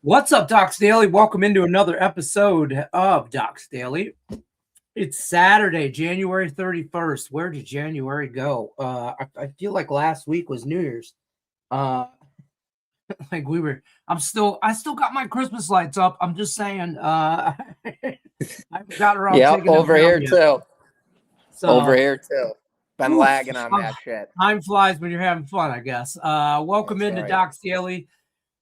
What's up, Docs Daily? Welcome into another episode of Docs Daily. It's Saturday, January 31st. Where did January go? I feel like last week was New Year's. I still got my Christmas lights up. I'm just saying, I haven't got around taking them over here yet. too. So, over here too. Been lagging on that shit. Time flies when you're having fun, I guess. Welcome into Docs Daily.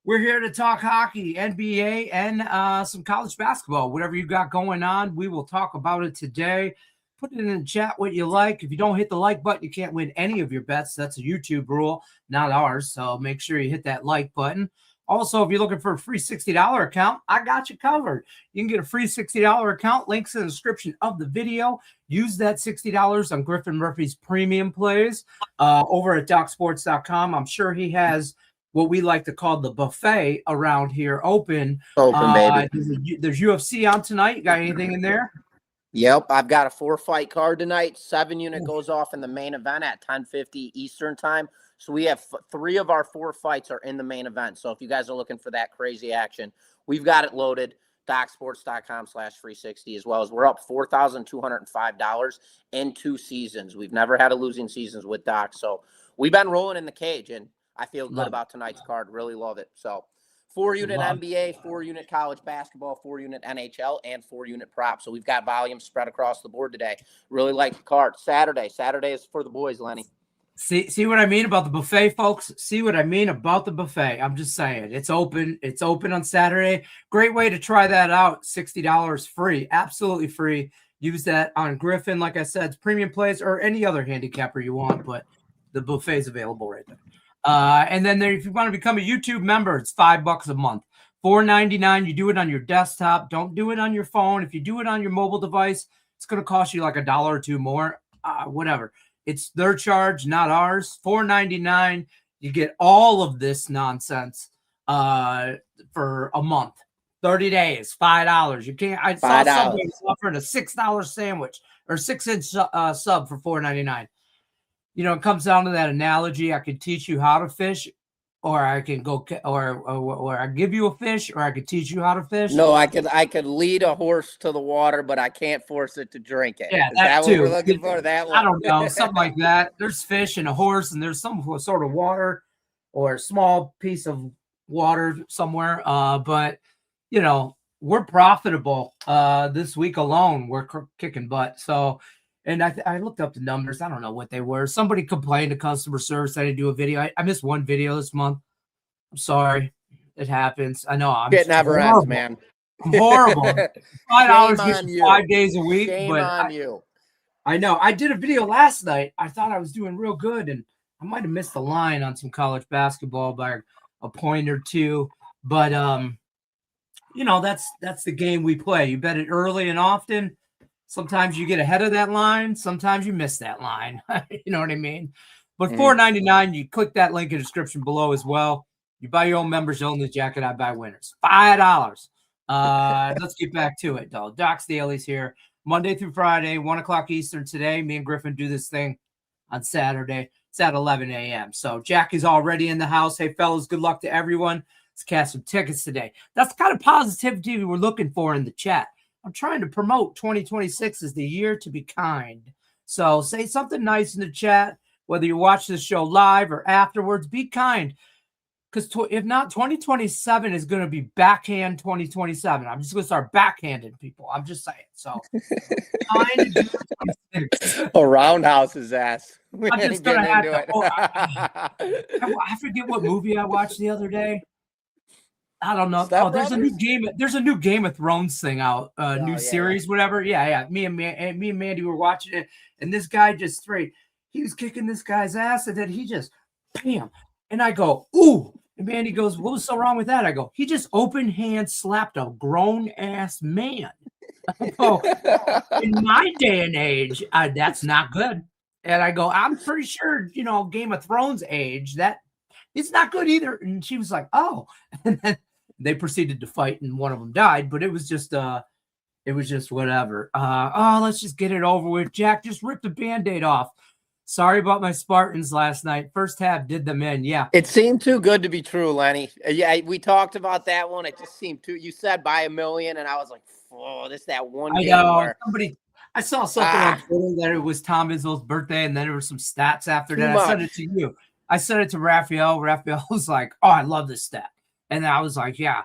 We're here to talk hockey, NBA, and some college basketball. Whatever you got going on, we will talk about it today. Put it in the chat what you like. If you don't hit the like button, you can't win any of your bets. That's a YouTube rule, not ours. So make sure you hit that like button. Also, if you're looking for a free $60 account, I got you covered. You can get a free $60 account. Links in the description of the video. Use that $60 on Griffin Murphy's premium plays over at DocSports.com. I'm sure he has what we like to call the buffet around here open. Baby. There's UFC on tonight. You got anything in there? Yep, I've got a 4-fight card tonight. 7-unit goes off in the main event at 10:50 Eastern time. So we have 3 of our 4 fights are in the main event. So if you guys are looking for that crazy action, we've got it loaded. DocSports.com/360 as well as we're up $4,205 in 2 seasons. We've never had a losing seasons with Doc. So we've been rolling in the cage, and I feel good about tonight's card. Really love it. So 4-unit NBA, 4-unit college basketball, 4-unit NHL, and 4-unit props. So we've got volume spread across the board today. Really like the card. Saturday is for the boys, Lenny. See what I mean about the buffet, folks? See what I mean about the buffet? I'm just saying. It's open. It's open on Saturday. Great way to try that out. $60 free. Absolutely free. Use that on Griffin. Like I said, it's premium plays or any other handicapper you want, but the buffet is available right there. And then if you want to become a YouTube member, it's $5 a month, $4.99. You do it on your desktop. Don't do it on your phone. If you do it on your mobile device, it's going to cost you like $1 or $2 more. Whatever. It's their charge, not ours. $4.99. You get all of this nonsense for a month. 30 days, $5. You can't. I saw somebody offering a $6 sandwich or 6-inch sub for $4.99. You know, it comes down to that analogy. I could teach you how to fish, or I can go, or I give you a fish, or I could teach you how to fish. No, I could lead a horse to the water, but I can't force it to drink it. Yeah, Is that too. What we're looking for? That one? I don't know, something like that. There's fish and a horse, and there's some sort of water or a small piece of water somewhere. But you know, we're profitable this week alone. We're kicking butt. So. And I looked up the numbers. I don't know what they were. Somebody complained to customer service. I didn't do a video. I missed one video this month. I'm sorry. It happens. I know. It never ends, man. I'm horrible. $5 5 days a week. Shame on you. I know. I did a video last night. I thought I was doing real good, and I might have missed the line on some college basketball by a point or two. But you know, that's the game we play. You bet it early and often. Sometimes you get ahead of that line. Sometimes you miss that line. You know what I mean? But $4.99, you click that link in the description below as well. You buy your own members only jacket. I buy winners. $5. Let's get back to it, though. Docs Daily's here Monday through Friday, 1 o'clock Eastern today. Me and Griffin do this thing on Saturday. It's at 11 a.m. So Jack is already in the house. Hey, fellas, good luck to everyone. Let's cast some tickets today. That's the kind of positivity we're looking for in the chat. I'm trying to promote 2026 as the year to be kind. So say something nice in the chat, whether you watch the show live or afterwards. Be kind, because if not, 2027 is going to be backhand 2027. I'm just going to start backhanding people. I'm just saying. So a roundhouse's ass. I'm just going to have to. I forget what movie I watched the other day. I don't know. There's a new Game of Thrones thing out, series, whatever. Yeah. Me and Mandy were watching it, and this guy he was kicking this guy's ass, and then he just bam. And I go, ooh. And Mandy goes, what was so wrong with that? I go, he just open hand slapped a grown ass man. I go, in my day and age, that's not good. And I go, I'm pretty sure, Game of Thrones age, that it's not good either. And she was like, oh. And then they proceeded to fight, and one of them died, but it was just whatever. Let's just get it over with. Jack, just rip the Band-Aid off. Sorry about my Spartans last night. First half did them in. Yeah. It seemed too good to be true, Lenny. Yeah, we talked about that one. It just seemed too. You said by 1,000,000, and I was like, "Oh, this that one I game know. where I saw something on Twitter that it was Tom Izzo's birthday, and then there were some stats after that. much. I sent it to you. I sent it to Raphael. Raphael was like, "Oh, I love this stat," and I was like, "Yeah."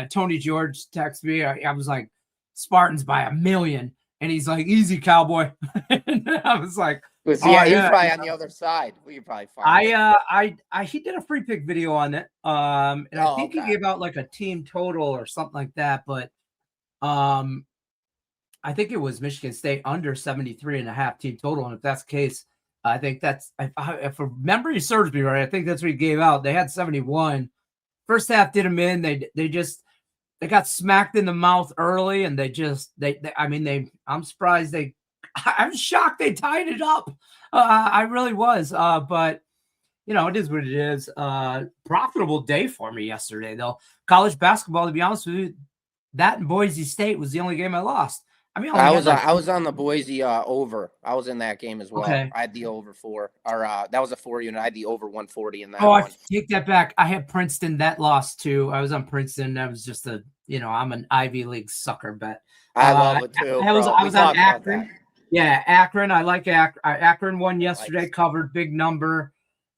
Tony George texted me. I was like, "Spartans by 1,000,000," and he's like, "Easy, cowboy." And I was like, He's yeah, probably on the other side. We could probably find. He did a free pick video on it. And I think he gave out like a team total or something like that, but I think it was Michigan State under 73.5 team total. And if that's the case, I think that's, if memory serves me right, I think that's what he gave out. They had 71. First half did them in. They got smacked in the mouth early, and I'm surprised I'm shocked they tied it up. I really was. But it is what it is. Profitable day for me yesterday, though. College basketball, to be honest with you, that and Boise State was the only game I lost. I mean, I was on the Boise over. I was in that game as well. Okay. I had the over 4, or that was a 4 unit. I had the over 140 in that. Oh, one. I take that back. I had Princeton that lost too. I was on Princeton. That was just I'm an Ivy League sucker bet. I love it too. I was on Akron. Yeah, Akron. I like Akron. Akron won yesterday. Covered big number.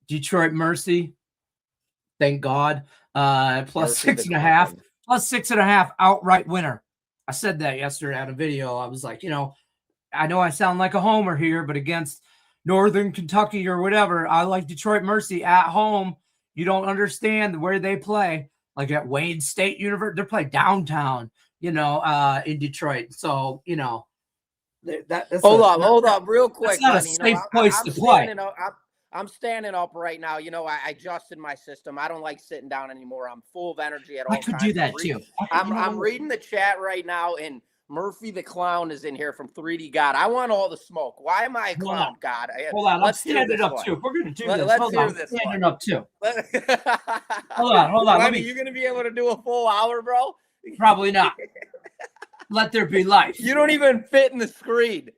Detroit Mercy. Thank God. Plus 6.5. Plus 6.5 outright winner. I said that yesterday on a video. I was like, I know I sound like a homer here, but against Northern Kentucky or whatever, I like Detroit Mercy at home. You don't understand where they play. Like at Wayne State University, they play downtown, in Detroit. So, hold up, real quick. That's not a safe place to play. I'm standing up right now. I adjusted my system. I don't like sitting down anymore. I'm full of energy at all times. I could do that too. I'm reading the chat right now, and Murphy the Clown is in here from 3D God. I want all the smoke. Why am I a clown, God? Hold on. Let's stand it up too. We're going to do this. Let's hear this. Stand it up too. Hold on. You going to be able to do a full hour, bro? Probably not. Let there be life. You don't even fit in the screen.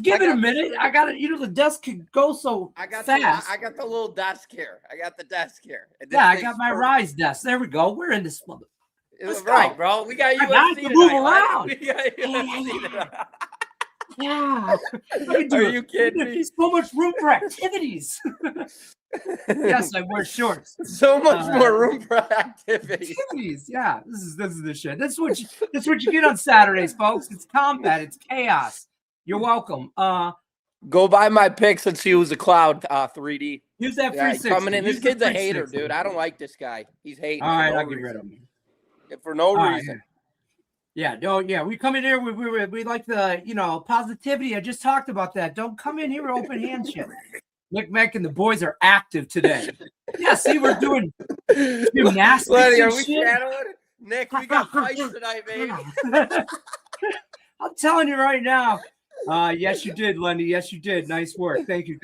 Give it a minute. I got it. The desk could go so fast. I got the little desk here. I got my Rise desk. There we go. We're in this mother. Let's right, go. Bro. We got UFC tonight. Move around. We got UFC tonight. Yeah. Are you kidding me? So much room for activities. Yes, I wear shorts. So much more room for activities. Yeah, this is the shit. That's what you get on Saturdays, folks. It's combat. It's chaos. You're welcome. Go buy my picks and see who's a cloud. 3D. Use that 360. Coming in. This kid's a hater, dude. I don't like this guy. He's hating. All right, I'll get rid of him. For no reason. Yeah, we come in here. We like the positivity. I just talked about that. Don't come in here with open hand shit. Nick Meck and the boys are active today. Yeah, see, we're doing gymnastics. Lenny, are we channeling? Nick, we got fights tonight, baby. I'm telling you right now. Yes, you did, Lenny. Yes, you did. Nice work. Thank you.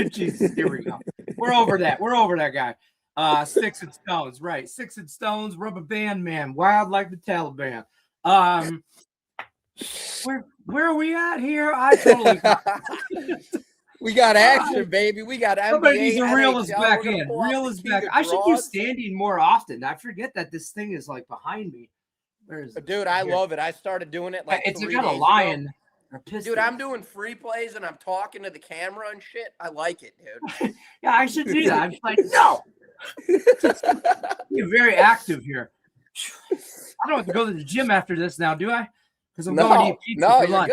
Jesus, here we go. We're over that guy. Sticks and stones, right? Sticks and stones, rubber band man, wild like the Taliban. Where are we at here? I totally we got action, baby. We got NBA. Somebody needs a realist back in. Realist back. I should be standing more often. I forget that this thing is like behind me. Where is it? Dude, I love it. I started doing it like it's 3 got a days lion. ago. Dude, I'm doing free plays and I'm talking to the camera and shit. I like it, dude. Yeah, I should do that. I'm like, no. You're very active here. I don't have to go to the gym after this now, do I? Because I'm going to eat pizza for lunch.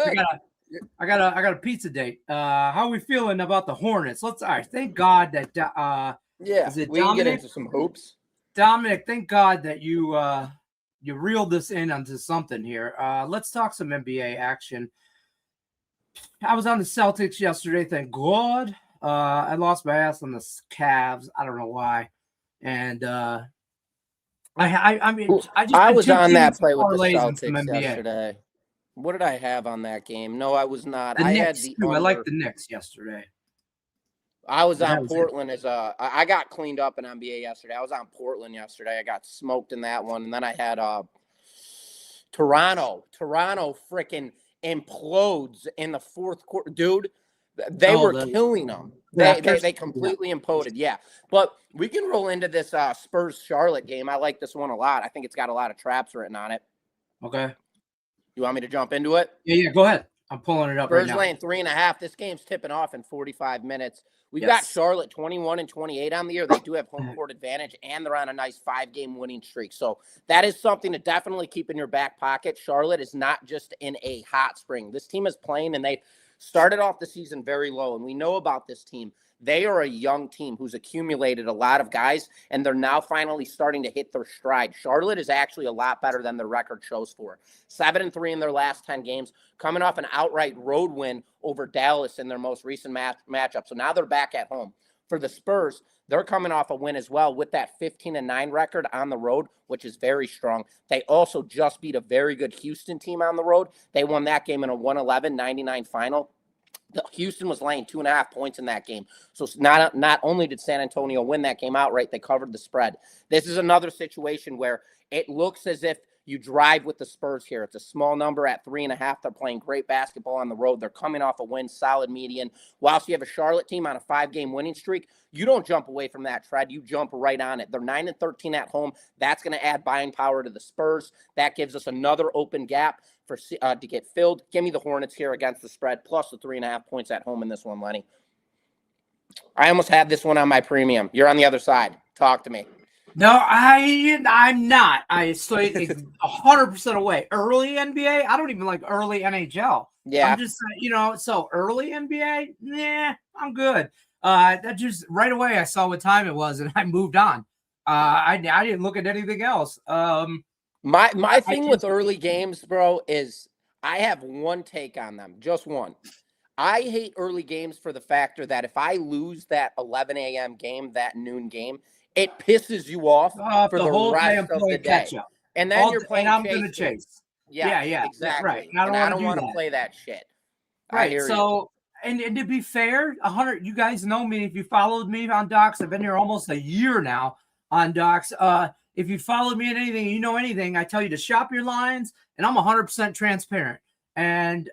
I got a pizza date. How are we feeling about the Hornets? All right. Thank God that we can get into some hoops. Dominic, thank God that you reeled this in onto something here. Let's talk some NBA action. I was on the Celtics yesterday, thank God. I lost my ass on the Cavs. I don't know why. And I was on that play with the Celtics yesterday. What did I have on that game? No, I was not. I like the Knicks yesterday. I was on Portland I got cleaned up in NBA yesterday. I was on Portland yesterday. I got smoked in that one. And then I had Toronto freaking implodes in the fourth quarter. Dude, they were killing them. They completely imploded. Yeah. But we can roll into this Spurs-Charlotte game. I like this one a lot. I think it's got a lot of traps written on it. Okay. You want me to jump into it? Yeah, go ahead. I'm pulling it up right now. Spurs laying 3.5. This game's tipping off in 45 minutes. We've got Charlotte 21-28 on the year. They do have home court advantage, and they're on a nice 5-game winning streak. So that is something to definitely keep in your back pocket. Charlotte is not just in a hot spring. This team is playing, and they started off the season very low, and we know about this team. They are a young team who's accumulated a lot of guys, and they're now finally starting to hit their stride. Charlotte is actually a lot better than their record shows for. 7-3 in their last 10 games, coming off an outright road win over Dallas in their most recent matchup. So now they're back at home. For the Spurs, they're coming off a win as well with that 15-9 record on the road, which is very strong. They also just beat a very good Houston team on the road. They won that game in a 111-99 final. Houston was laying 2.5 points in that game. So not only did San Antonio win that game outright, they covered the spread. This is another situation where it looks as if you drive with the Spurs here. It's a small number at 3.5. They're playing great basketball on the road. They're coming off a win, solid median. Whilst you have a Charlotte team on a 5-game winning streak, you don't jump away from that trend. You jump right on it. They're 9-13 at home. That's going to add buying power to the Spurs. That gives us another open gap for to get filled. Give me the Hornets here against the spread, plus the 3.5 points at home in this one, Lenny. I almost had this one on my premium. You're on the other side. Talk to me. No, I'm not. I stay 100% away. Early NBA, I don't even like early NHL. Yeah. I'm just, so early NBA, nah, I'm good. That just right away I saw what time it was and I moved on. I didn't look at anything else. My thing with early games, bro, is I have one take on them, just one. I hate early games for the factor that if I lose that 11 a.m. game, that noon game, it pisses you off for the whole rest of the day. And then you're playing I'm going to chase. Yeah, exactly. Right. I don't want to play that shit. Right. So, and to be fair, 100. You guys know me. If you followed me on Docs, I've been here almost a year now on Docs. If you followed me in anything, you know anything, I tell you to shop your lines, and I'm 100% transparent. And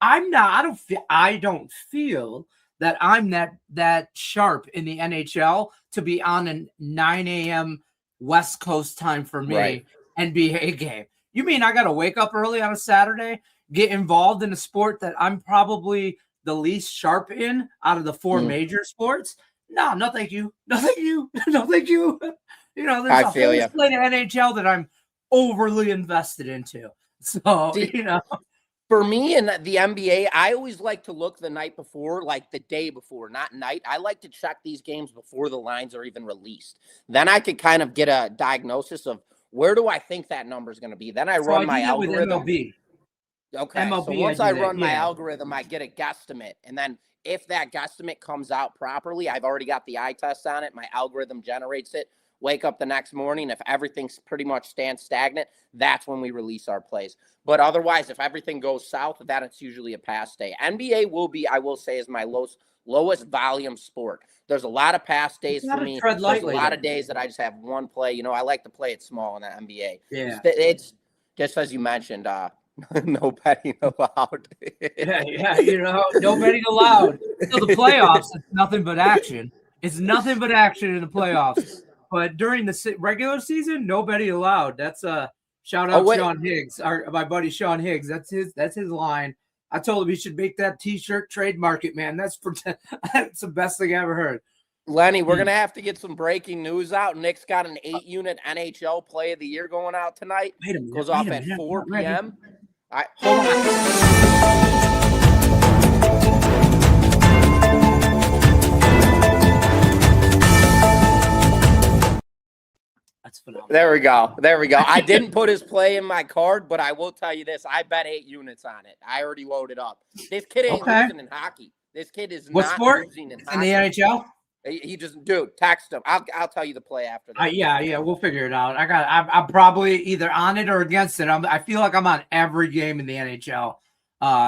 I'm not. I don't feel that I'm that sharp in the NHL to be on a 9 a.m. West Coast time for me NBA game. You mean I got to wake up early on a Saturday, get involved in a sport that I'm probably the least sharp in out of the 4 major sports? No, thank you. No, thank you. No, thank you. There's a whole slate of NHL that I'm overly invested into. So, For me in the NBA, I always like to look the night before, like the day before, not night. I like to check these games before the lines are even released. Then I could kind of get a diagnosis of where do I think that number is going to be. Then I run my algorithm. MLB. Okay, MLB, so once I run my algorithm, I get a guesstimate. And then if that guesstimate comes out properly, I've already got the eye test on it. My algorithm generates it. Wake up the next morning. If everything's pretty much stands stagnant, that's when we release our plays. But otherwise, if everything goes south, then it's usually a pass day. NBA will be, I will say, is my lowest volume sport. There's a lot of pass days for me. There's a lot of days that I just have one play. I like to play it small in the NBA. Yeah. It's just as you mentioned, no betting allowed. No betting allowed. So the playoffs, it's nothing but action. It's nothing but action in the playoffs. But during the regular season, no betting allowed. That's a shout out Sean Higgs, my buddy Sean Higgs. That's his line. I told him he should make that T-shirt trademark it, man. That's the best thing I ever heard. Lenny, we're gonna have to get some breaking news out. Nick's got an 8-unit NHL Play of the Year going out tonight. Wait a minute. Goes off at 4 p.m. Hold on. That's phenomenal. There we go. I didn't put his play in my card, but I will tell you this. I bet 8 units on it. I already loaded up. This kid ain't losing in hockey. This kid is not losing in hockey. In the NHL? He just, dude, text him. I'll tell you the play after that. Yeah, we'll figure it out. I'm probably either on it or against it. I feel like I'm on every game in the NHL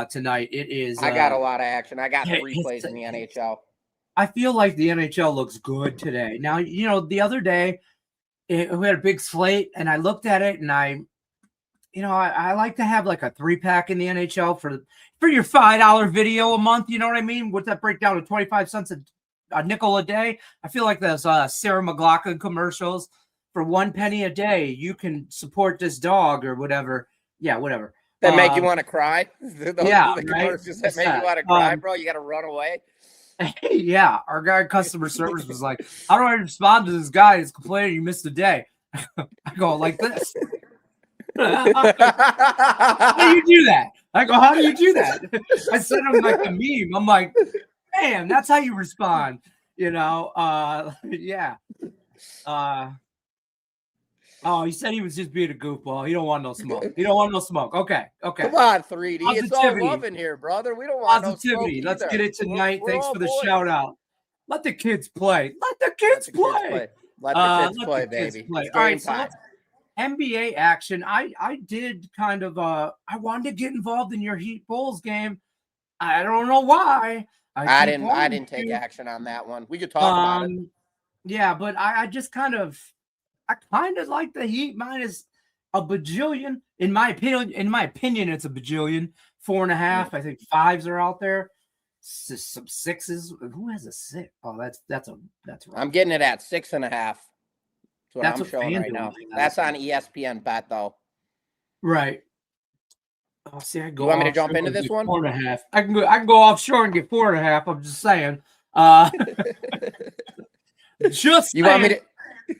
tonight. It is. I got a lot of action. I got 3 plays in the NHL. I feel like the NHL looks good today. Now, the other day, we had a big slate, and I looked at it, and I I like to have like a 3-pack in the NHL for your $5 video a month. You know what I mean? Would that break down to 25 cents a nickel a day? I feel like those Sarah McLachlan commercials. For 1 penny a day, you can support this dog or whatever. Yeah, whatever. That make you want to cry? The right? commercials that make you want to cry, bro. You got to run away. Yeah, our guy in customer service was like, "How do I respond to this guy who's complaining you missed a day?" I go like this. How do you do that? I go, how do you do that? I sent him like a meme. I'm like, man, that's how you respond. Yeah. Oh, he said he was just being a goofball. He don't want no smoke. Okay. Come on, 3D. It's all love in here, brother. We don't want positivity. No Let's get it tonight. We're Thanks for the boys. shout out. Let the kids play. Let the kids play. Let the kids play, baby. All right, so NBA action. I did kind of I wanted to get involved in your Heat Bulls game. I don't know why. I didn't take action on that one. We could talk about it. Yeah, but I just kind of like the Heat minus a bajillion. In my opinion, it's a bajillion. 4.5. I think 5s are out there. Some 6s. Who has a 6? Oh, that's right. I'm getting it at 6.5. That's what I'm showing right now. That's on ESPN bet though. Right. Oh, see, I go. You want me to jump into this one? 4.5. I can go offshore and get 4.5. I'm just saying. Just you want me to?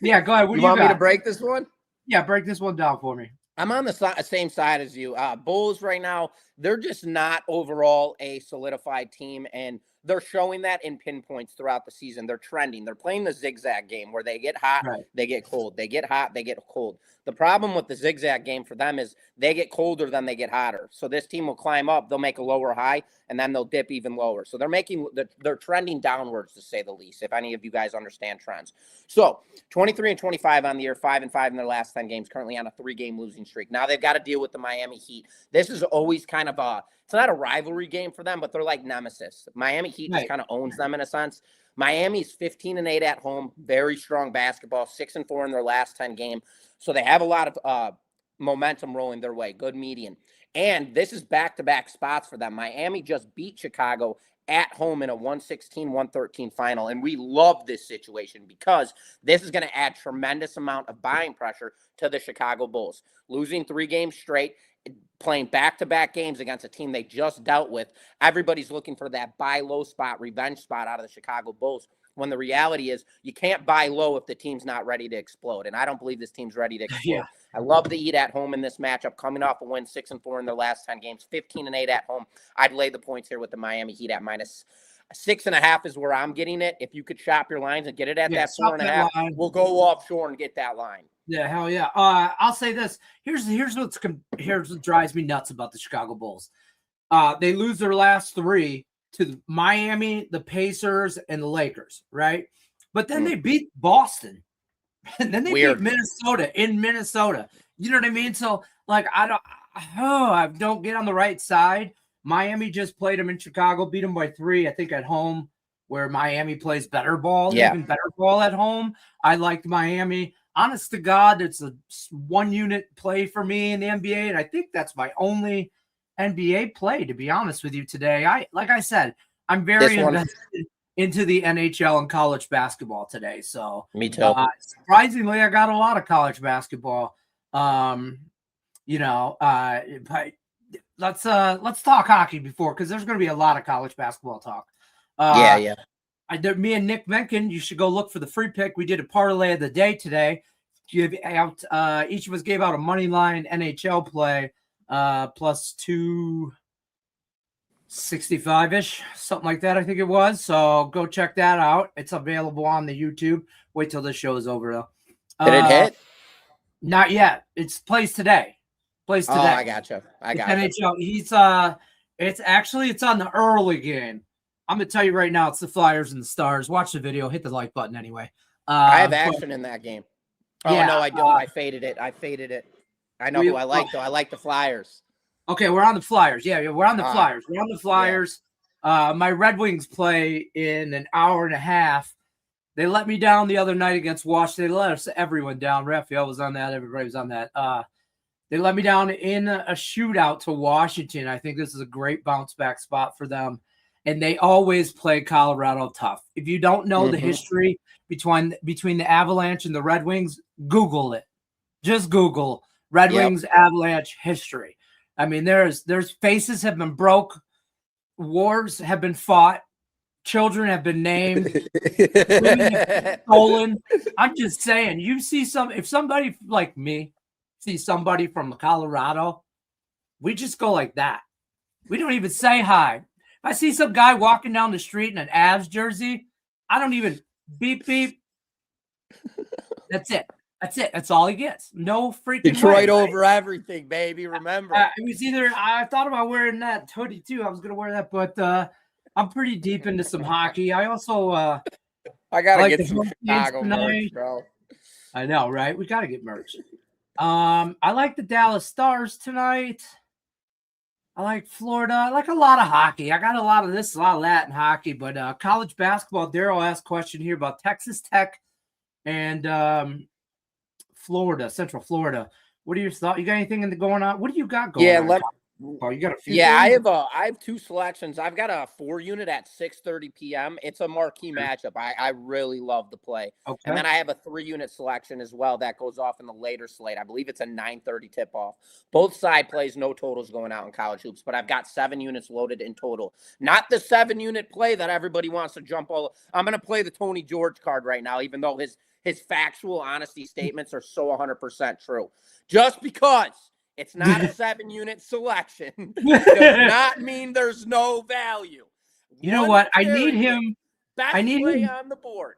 Yeah, go ahead. What you want me to break this one? Yeah, break this one down for me. I'm on the same side as you. Bulls right now, they're just not overall a solidified team, and they're showing that in pinpoints throughout the season. They're trending. They're playing the zigzag game where they get hot, they get cold. They get hot, they get cold. The problem with the zigzag game for them is they get colder than they get hotter. So this team will climb up, they'll make a lower high, and then they'll dip even lower. So they're trending downwards, to say the least, if any of you guys understand trends. So 23-25 on the year, 5-5 in their last 10 games, currently on a 3-game losing streak. Now they've got to deal with the Miami Heat. This is always kind of it's not a rivalry game for them, but they're like nemesis. Miami Heat just kind of owns them in a sense. Miami's 15-8 at home, very strong basketball, 6-4 in their last 10 games. So they have a lot of momentum rolling their way, good median. And this is back-to-back spots for them. Miami just beat Chicago at home in a 116-113 final. And we love this situation because this is going to add tremendous amount of buying pressure to the Chicago Bulls. Losing 3 games straight, playing back-to-back games against a team they just dealt with. Everybody's looking for that buy low spot, revenge spot out of the Chicago Bulls, when the reality is you can't buy low if the team's not ready to explode. And I don't believe this team's ready to explode. Yeah. I love the Heat at home in this matchup, coming off a win 6-4 in their last 10 games, 15-8 at home. I'd lay the points here with the Miami Heat at minus 6.5 is where I'm getting it. If you could shop your lines and get it at that 4.5, we'll go offshore and get that line. Yeah, hell yeah. I'll say this. Here's what drives me nuts about the Chicago Bulls. They lose their last 3 to Miami, the Pacers, and the Lakers, right? But then they beat Boston, and then they beat Minnesota in Minnesota. You know what I mean? So, like, I don't get on the right side. Miami just played them in Chicago, beat them by 3, I think, at home, where Miami plays better ball, even better ball at home. I liked Miami. Honest to God, it's a 1-unit play for me in the NBA, and I think that's my only NBA play, to be honest with you today. Like I said, I'm very invested into the NHL and college basketball today. So me too. Surprisingly, I got a lot of college basketball. But let's talk hockey before, because there's going to be a lot of college basketball talk. Me and Nick Mencken, you should go look for the free pick. We did a parlay of the day today. Each of us gave out a money line NHL play. Plus 265-ish, something like that, I think it was. So go check that out. It's available on the YouTube. Wait till this show is over, though. Did it hit? Not yet. It's plays today. Oh, I gotcha. NHL. It's on the early game. I'm gonna tell you right now, it's the Flyers and the Stars. Watch the video. Hit the like button anyway. I have action in that game. Oh no, I don't. I faded it. I know who I like, though. I like the Flyers. Okay, we're on the Flyers. Yeah, we're on the Flyers. We're on the Flyers. Yeah. My Red Wings play in an hour and a half. They let me down the other night against Washington. They let everyone down. Raphael was on that. Everybody was on that. They let me down in a shootout to Washington. I think this is a great bounce back spot for them. And they always play Colorado tough. If you don't know the history between the Avalanche and the Red Wings, Google it. Just Google Red Wings Avalanche history. I mean, there's faces have been broke, wars have been fought, children have been named, women have been stolen. I'm just saying, if somebody like me sees somebody from Colorado, we just go like that. We don't even say hi. If I see some guy walking down the street in an Avs jersey, I don't even beep beep. That's it. That's all he gets. No freaking Detroit over everything, baby. Remember, it was either I thought about wearing that hoodie too. I was gonna wear that, but I'm pretty deep into some hockey. I also I gotta get some Chicago merch, bro. I know, right? We gotta get merch. I like the Dallas Stars tonight. I like Florida. I like a lot of hockey. I got a lot of this, a lot of that in hockey, but college basketball. Daryl asked a question here about Texas Tech and Florida, Central Florida. What are your thoughts? You got anything going on? What do you got going on? You got a few things? I have two selections. I've got a 4-unit at 6:30 p.m. It's a marquee matchup. I really love the play. Okay. And then I have a 3-unit selection as well that goes off in the later slate. I believe it's a 9:30 tip-off. Both side plays, no totals going out in college hoops, but I've got 7 units loaded in total. Not the 7-unit play that everybody wants to jump all. I'm going to play the Tony George card right now, even though his factual honesty statements are so 100% true. Just because it's not a 7-unit selection does not mean there's no value. You know what? I need him. I need him on the board.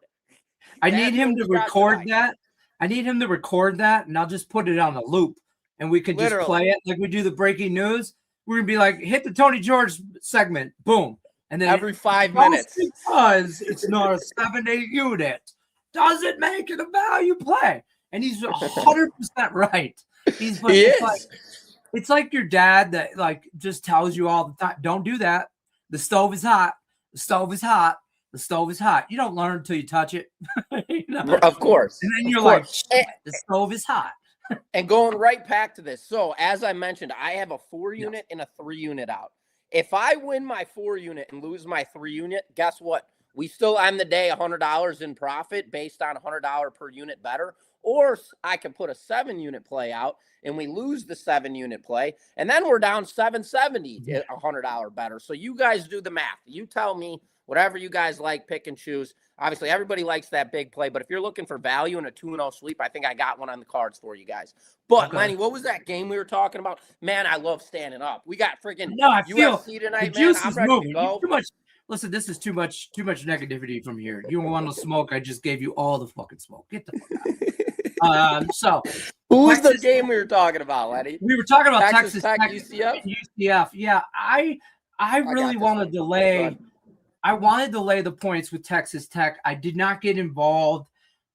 I need him to record that. I need him to record that, and I'll just put it on a loop, and we can just play it like we do the breaking news. We're gonna be like, hit the Tony George segment, boom, and then every 5 minutes because it's not a 7-8 unit. Does it make it a value play? And he's 100% right. It's like your dad that like just tells you all the time, don't do that. The stove is hot. The stove is hot. The stove is hot. You don't learn until you touch it. You know? Of course. And then you're like, the stove is hot. And going right back to this. So as I mentioned, I have a 4-unit and a 3-unit out. If I win my 4-unit and lose my 3-unit, guess what? We still end the day $100 in profit based on $100 per unit better. Or I can put a 7-unit play out and we lose the 7-unit play. And then we're down $770, $100 better. So you guys do the math. You tell me whatever you guys like, pick and choose. Obviously, everybody likes that big play. But if you're looking for value in a 2-0 sweep, I think I got one on the cards for you guys. But, okay. Lenny, what was that game we were talking about? Man, I love standing up. We got freaking UFC tonight, man. I'm ready to go. Listen, this is too much negativity from here. You want to smoke? I just gave you all the fucking smoke. Get the fuck out. So, who was the game we were talking about, Lenny? We were talking about Texas Tech, UCF. UCF. Yeah, I really want to delay. I wanted to lay the points with Texas Tech. I did not get involved.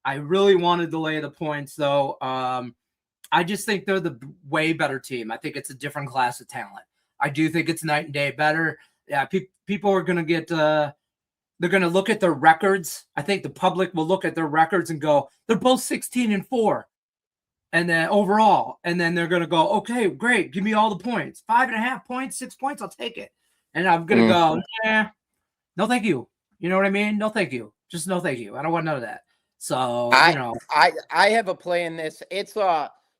I really wanted to lay the points, though. I just think they're the way better team. I think it's a different class of talent. I do think it's night and day better. Yeah, people are going to get they're going to look at their records. I think the public will look at their records and go, they're both 16-4. And then overall, and then they're going to go, okay, great. Give me all the points. 5.5 points, 6 points. I'll take it. And I'm going to go, no, thank you. You know what I mean? No, thank you. Just no, thank you. I don't want none of that. So, I have a play in this. It's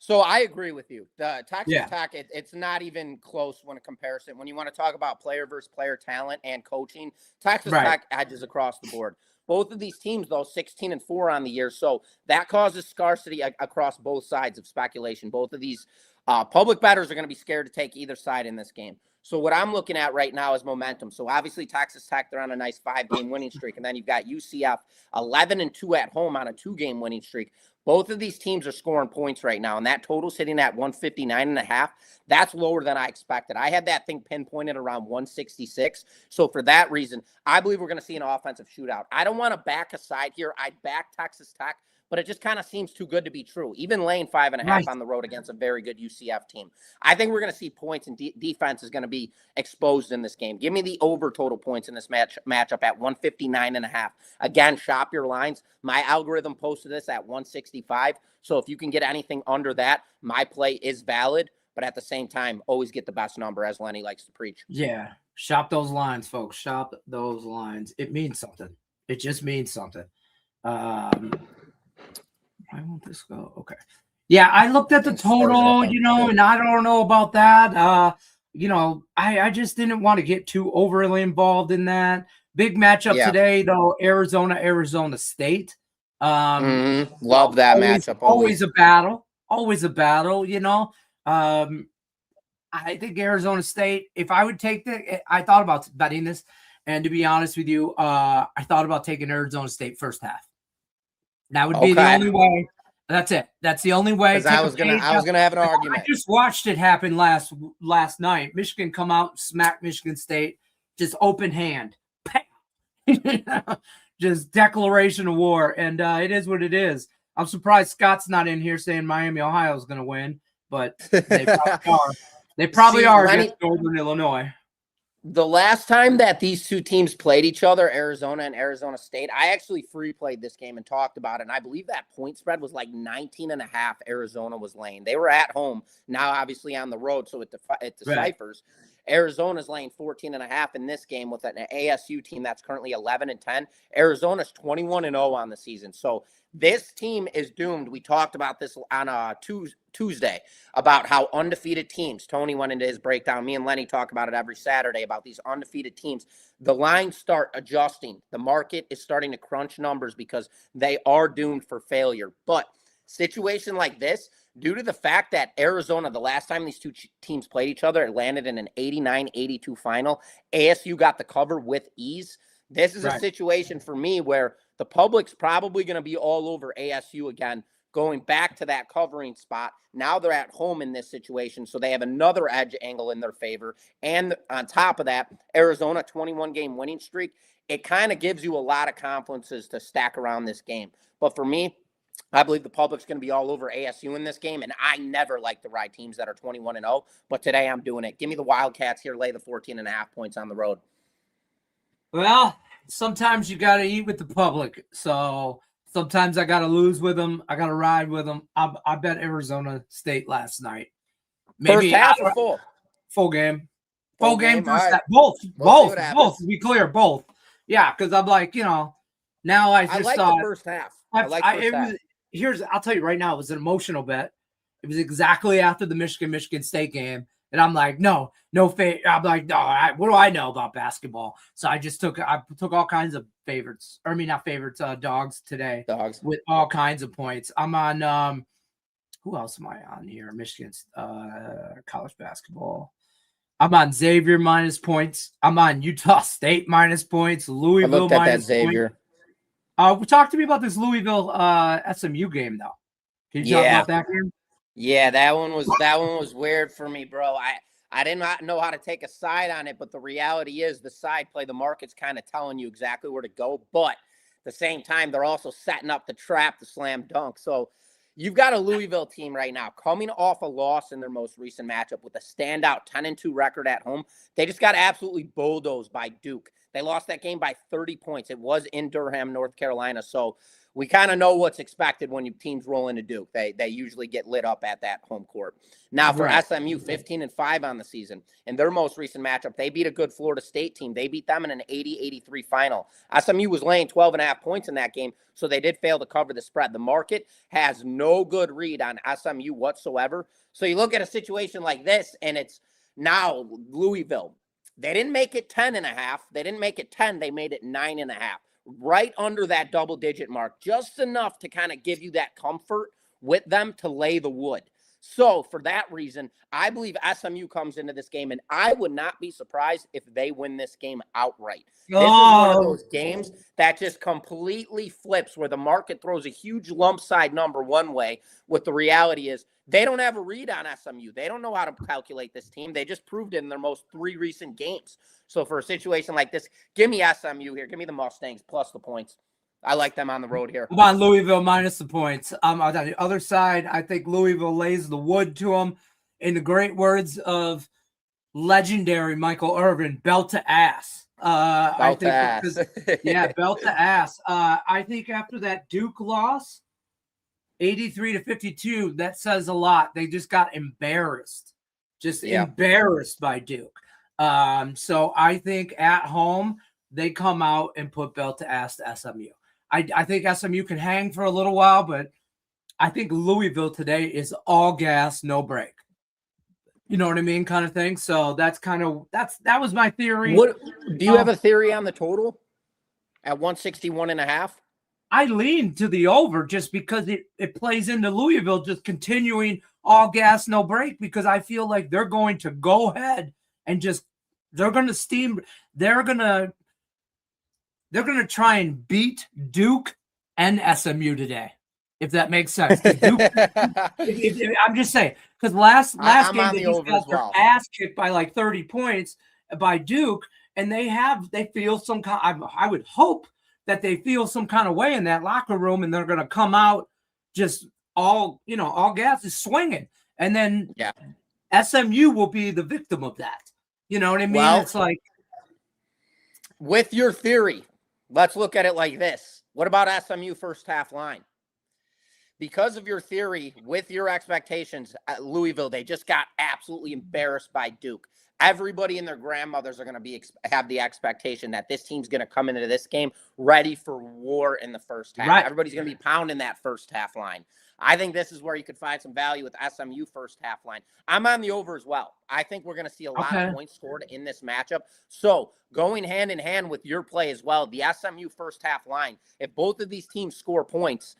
so I agree with you. The Texas Tech, it's not even close when a comparison. When you want to talk about player versus player talent and coaching, Texas Tech edges across the board. Both of these teams, though, 16-4 on the year. So that causes scarcity across both sides of speculation. Both of these public bettors are going to be scared to take either side in this game. So what I'm looking at right now is momentum. So obviously Texas Tech, they're on a nice 5-game winning streak. And then you've got UCF 11-2 at home on a 2-game winning streak. Both of these teams are scoring points right now, and that total's hitting at 159.5. That's lower than I expected. I had that thing pinpointed around 166. So for that reason, I believe we're going to see an offensive shootout. I don't want to back a side here. I'd back Texas Tech, but it just kind of seems too good to be true. Even laying 5.5 on the road against a very good UCF team. I think we're going to see points, and defense is going to be exposed in this game. Give me the over total points in this matchup at 159.5. Again, shop your lines. My algorithm posted this at 165. 165. So if you can get anything under that, my play is valid. But at the same time, always get the best number, as Lenny likes to preach. Yeah. Shop those lines, folks. Shop those lines. It means something. It just means something. Why won't this go? Okay. Yeah, I looked at the total, and I don't know about that. I just didn't want to get too overly involved in that. Big matchup today, though, Arizona State. Love that matchup. Always a battle. Always a battle, I think Arizona State, if I would take I thought about betting this, and to be honest with you, I thought about taking Arizona State first half. That would be the only way. That's it. That's the only way. I was gonna have an argument. I just watched it happen last night. Michigan come out, smack Michigan State, just open hand, just declaration of war, and it is what it is. I'm surprised Scott's not in here saying Miami, Ohio is going to win, but they probably are. They probably are against Northern Illinois. The last time that these two teams played each other, Arizona and Arizona State, I actually free played this game and talked about it. And I believe that point spread was like 19.5. Arizona was laying. They were at home, now obviously on the road, so it deciphers. Right. Arizona's laying 14.5 in this game with an ASU team that's currently 11-10. Arizona's 21-0 on the season. So this team is doomed. We talked about this on Tuesday about how undefeated teams, Tony went into his breakdown. Me and Lenny talk about it every Saturday about these undefeated teams. The lines start adjusting. The market is starting to crunch numbers because they are doomed for failure. But situation like this, due to the fact that Arizona, the last time these two teams played each other, it landed in an 89-82 final. ASU got the cover with ease. This is a situation for me where the public's probably going to be all over ASU again, going back to that covering spot. Now they're at home in this situation, so they have another edge angle in their favor. And on top of that, Arizona 21-game winning streak, it kind of gives you a lot of confidences to stack around this game. But for me, I believe the public's going to be all over ASU in this game, and I never like to ride teams that are 21-0, but today I'm doing it. Give me the Wildcats here, lay the 14.5 points on the road. Well, sometimes you got to eat with the public, so sometimes I got to lose with them. I got to ride with them. I bet Arizona State last night. Maybe first half or full? Full game. Full game first half. Both. To be clear, both. Yeah, because I'm like, now I just like thought. The first half. I'll tell you right now, it was an emotional bet. It was exactly after the Michigan State game. And I'm like, no fate. I'm like, no, what do I know about basketball? So I took all kinds of favorites. Or not favorites, dogs today. Dogs. With all kinds of points. I'm on, who else am I on here? Michigan's college basketball. I'm on Xavier minus points. I'm on Utah State minus points. Louisville minus Xavier. Talk to me about this Louisville SMU game, though. Can you talk about that game? Yeah, that one was weird for me, bro. I did not know how to take a side on it, but the reality is the side play, the market's kind of telling you exactly where to go. But at the same time, they're also setting up the trap to slam dunk. So you've got a Louisville team right now coming off a loss in their most recent matchup with a standout 10-2 record at home. They just got absolutely bulldozed by Duke. They lost that game by 30 points. It was in Durham, North Carolina. So we kind of know what's expected when teams roll into Duke. They usually get lit up at that home court. Now for SMU, 15-5 on the season. In their most recent matchup, they beat a good Florida State team. They beat them in an 80-83 final. SMU was laying 12.5 points in that game, so they did fail to cover the spread. The market has no good read on SMU whatsoever. So you look at a situation like this, and it's now Louisville. They didn't make it 10.5. They didn't make it 10. They made it 9.5. Right under that double-digit mark, just enough to kind of give you that comfort with them to lay the wood. So for that reason, I believe SMU comes into this game, and I would not be surprised if they win this game outright. This is one of those games that just completely flips where the market throws a huge lump side number one way, with the reality is they don't have a read on SMU. They don't know how to calculate this team. They just proved it in their most 3 recent games. So for a situation like this, give me SMU here. Give me the Mustangs plus the points. I like them on the road here. I'm on Louisville minus the points. On the other side, I think Louisville lays the wood to them. In the great words of legendary Michael Irvin, belt to ass. Belt to ass. I think after that Duke loss, 83-52. That says a lot. They just got embarrassed, embarrassed by Duke. So I think at home they come out and put belt to ass to SMU. I think SMU can hang for a little while, but I think Louisville today is all gas, no break. You know what I mean, kind of thing. So that was my theory. What do you have a theory on the total at 161.5? I lean to the over just because it plays into Louisville just continuing all gas, no break, because I feel like they're going to go ahead and they're going to try and beat Duke and SMU today, if that makes sense. Duke, I'm just saying, because last game they just got their ass kicked by like 30 points by Duke, and they feel some kind. I would hope that they feel some kind of way in that locker room, and they're going to come out just all gas is swinging, and then SMU will be the victim of that. You know what I mean? Well, it's like, with your theory, let's look at it like this. What about SMU first half line? Because of your theory, with your expectations at Louisville, they just got absolutely embarrassed by Duke. Everybody and their grandmothers are going to have the expectation that this team's going to come into this game ready for war in the first half. Right. Everybody's going to be pounding that first half line. I think this is where you could find some value with SMU first half line. I'm on the over as well. I think we're going to see a lot of points scored in this matchup. So going hand in hand with your play as well, the SMU first half line, if both of these teams score points,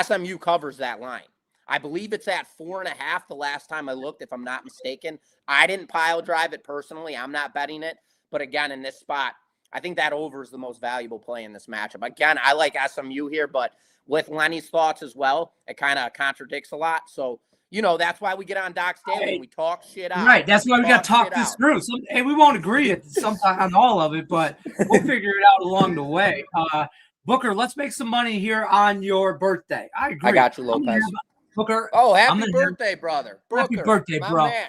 SMU covers that line. I believe it's at 4.5 the last time I looked, if I'm not mistaken. I didn't pile drive it personally. I'm not betting it. But again, in this spot, I think that over is the most valuable play in this matchup. Again, I like SMU here, but with Lenny's thoughts as well, it kind of contradicts a lot. So, that's why we get on Doc's Daily and we talk shit out. Right. That's why we got to talk this through. And we won't agree sometime on all of it, but we'll figure it out along the way. Booker, let's make some money here on your birthday. I agree. I got you, Lopez. Booker. Oh, happy birthday, brother. Booker, happy birthday, bro. Man.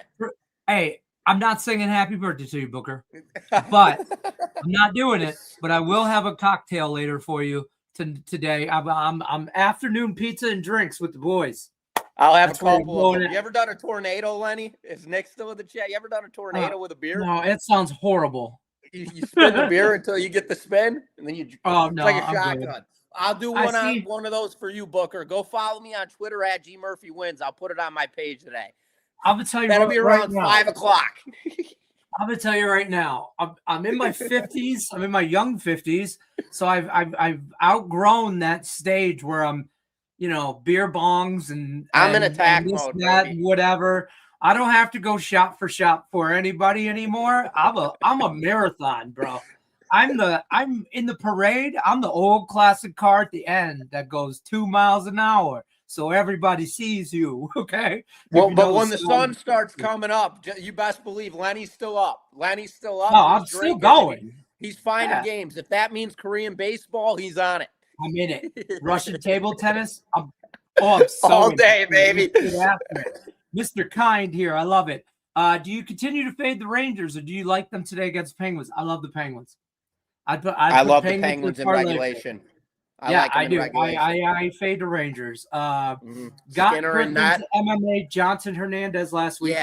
Hey, I'm not singing happy birthday to you, Booker, but I'm not doing it. But I will have a cocktail later for you today. I'm afternoon pizza and drinks with the boys. I'll have a couple of them. You ever done a tornado, Lenny? Is Nick still in the chat? You ever done a tornado with a beer? No, it sounds horrible. You spin the beer until you get the spin, and then you it's like a shotgun. Good. I'll do one of those for you, Booker. Go follow me on Twitter at GMurphyWins. I'll put it on my page today. I'm gonna tell you that'll be around 5 o'clock. I'm gonna tell you right now. I'm in my 50s. I'm in my young 50s. So I've outgrown that stage where I'm, beer bongs and I'm in attack mode. Whatever. I don't have to go shop for anybody anymore. I'm a marathon, bro. I'm in the parade. I'm the old classic car at the end that goes 2 miles an hour, so everybody sees you. Okay. Well, but when the sun starts coming up, you best believe Lenny's still up. No, I'm still going. He's finding games. If that means Korean baseball, he's on it. I'm in it. Russian table tennis. I'm so all day, baby. Mr. Kind here. I love it. Do you continue to fade the Rangers, or do you like them today against Penguins? I love the Penguins. I love the Penguins in regulation. I do. I fade the Rangers. Got Skinner in that MMA Johnson Hernandez last week.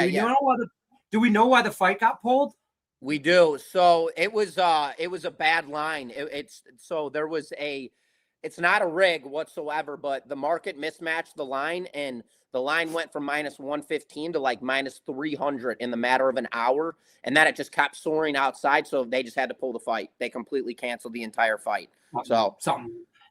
Do we know why the fight got pulled? We do. So it was a bad line. It's not a rig whatsoever, but the market mismatched the line, and the line went from minus 115 to like minus 300 in the matter of an hour. And then it just kept soaring outside. So they just had to pull the fight. They completely canceled the entire fight. I thought.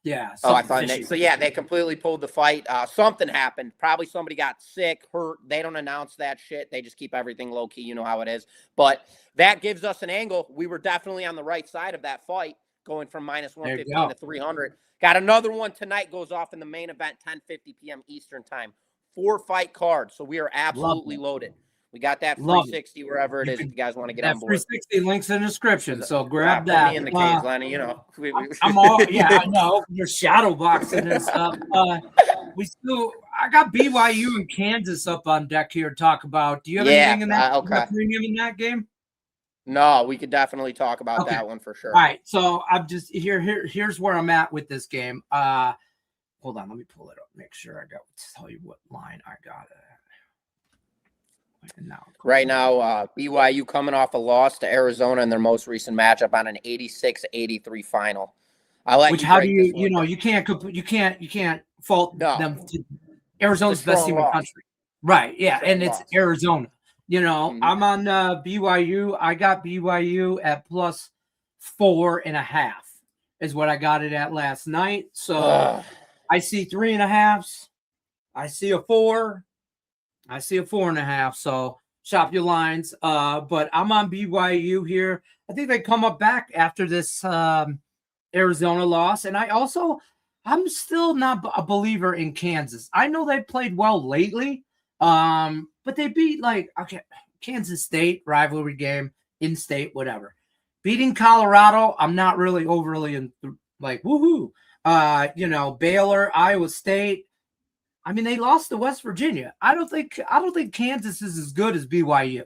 They completely pulled the fight. Something happened. Probably somebody got sick, hurt. They don't announce that shit. They just keep everything low key. You know how it is. But that gives us an angle. We were definitely on the right side of that fight, going from minus 115 to 300. Got another one tonight, goes off in the main event, 10:50 p.m. Eastern time. 4-fight card. So we are absolutely loaded. We got that 360 wherever it is. If you guys want to get on board. 360 links in the description. So grab that. Put me in the cage, Lenny. I'm all. Yeah, I know. You're shadow boxing and stuff. I got BYU and Kansas up on deck here to talk about. Do you have anything in that premium in that game? No, we could definitely talk about that one for sure. All right. So I'm just here's where I'm at with this game. hold on, let me pull it up. Make sure I got to tell you what line I got it at. Right now, BYU coming off a loss to Arizona in their most recent matchup on an 86-83 final. Which how do you can't fault them. Arizona's the best team in the country, right? Yeah, and it's Arizona. I'm on BYU. I got BYU at plus 4.5 is what I got it at last night. So I see 3.5. I see a 4. I see a 4.5. So shop your lines. But I'm on BYU here. I think they come up back after this Arizona loss. And I'm still not a believer in Kansas. I know they played well lately, but they beat Kansas State, rivalry game, in-state, whatever. Beating Colorado, I'm not really overly woohoo. Baylor, Iowa State. I mean, they lost to West Virginia. I don't think Kansas is as good as BYU.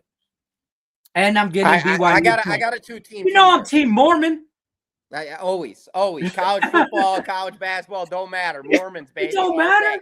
And I'm getting BYU. I got a 2-team. I'm Team Mormon. Always. College football, college basketball, don't matter. Mormons, baby. It don't matter.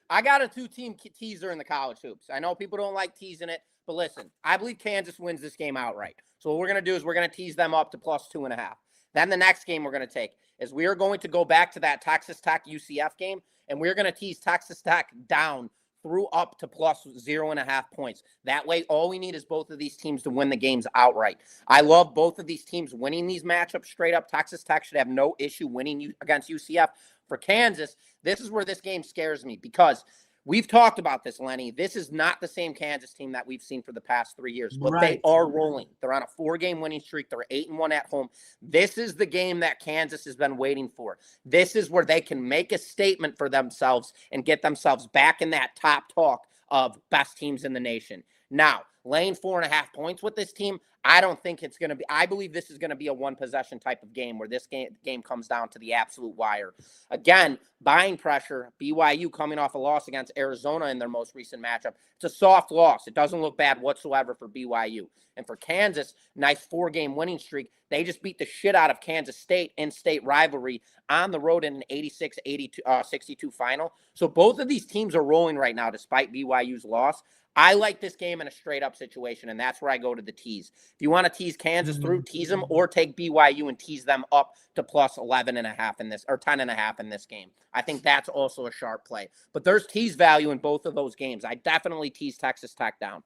I got a 2-team teaser in the college hoops. I know people don't like teasing it, but listen, I believe Kansas wins this game outright. So what we're going to do is we're going to tease them up to plus 2.5. Then the next game we're going to take is we are going to go back to that Texas Tech UCF game, and we're going to tease Texas Tech down through up to plus 0.5 points. That way, all we need is both of these teams to win the games outright. I love both of these teams winning these matchups straight up. Texas Tech should have no issue winning against UCF. For Kansas, this is where this game scares me because we've talked about this, Lenny. This is not the same Kansas team that we've seen for the past 3 years, but They are rolling. They're on a 4-game winning streak. They're 8-1 at home. This is the game that Kansas has been waiting for. This is where they can make a statement for themselves and get themselves back in that top talk of best teams in the nation. Now, laying 4.5 points with this team, I don't think it's going to be – I believe this is going to be a one-possession type of game where this game comes down to the absolute wire. Again, buying pressure, BYU coming off a loss against Arizona in their most recent matchup. It's a soft loss. It doesn't look bad whatsoever for BYU. And for Kansas, nice 4-game winning streak. They just beat the shit out of Kansas State in-state rivalry on the road in an 86-62 final. So both of these teams are rolling right now despite BYU's loss. I like this game in a straight-up situation, and that's where I go to the tease. If you want to tease Kansas through, tease them, or take BYU and tease them up to plus 11.5 in this, or 10.5 in this game. I think that's also a sharp play. But there's tease value in both of those games. I definitely tease Texas Tech down.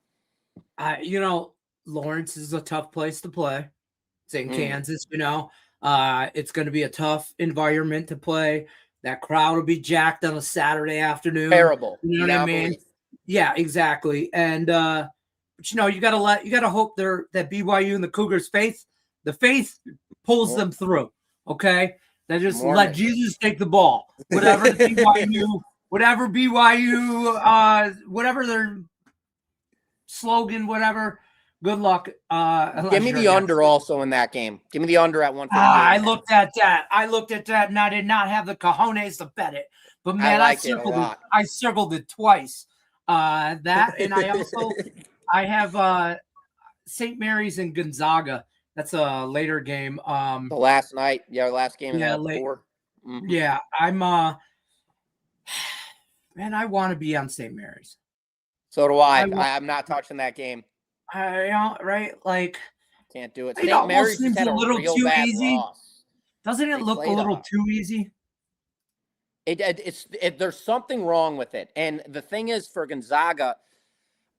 Lawrence is a tough place to play. It's in Kansas, It's going to be a tough environment to play. That crowd will be jacked on a Saturday afternoon. Terrible. You know what I mean? Yeah, exactly. And you gotta hope that BYU and the Cougars faith pulls them through. Okay, they just let Jesus take the ball. Whatever BYU, whatever their slogan, whatever. Good luck. Give me the under also in that game. Give me the under at 150. I looked at that, and I did not have the cojones to bet it. But man, I circled it twice. That, and I have St. Mary's and Gonzaga. That's a later game. The last night, last game. Yeah, late. Yeah, I'm. Man, I want to be on St. Mary's. So do I. I'm not touching that game. Right? Like, can't do it. St. Mary's seems a little too easy. Loss. Doesn't it look a little too easy? There's something wrong with it. And the thing is, for Gonzaga,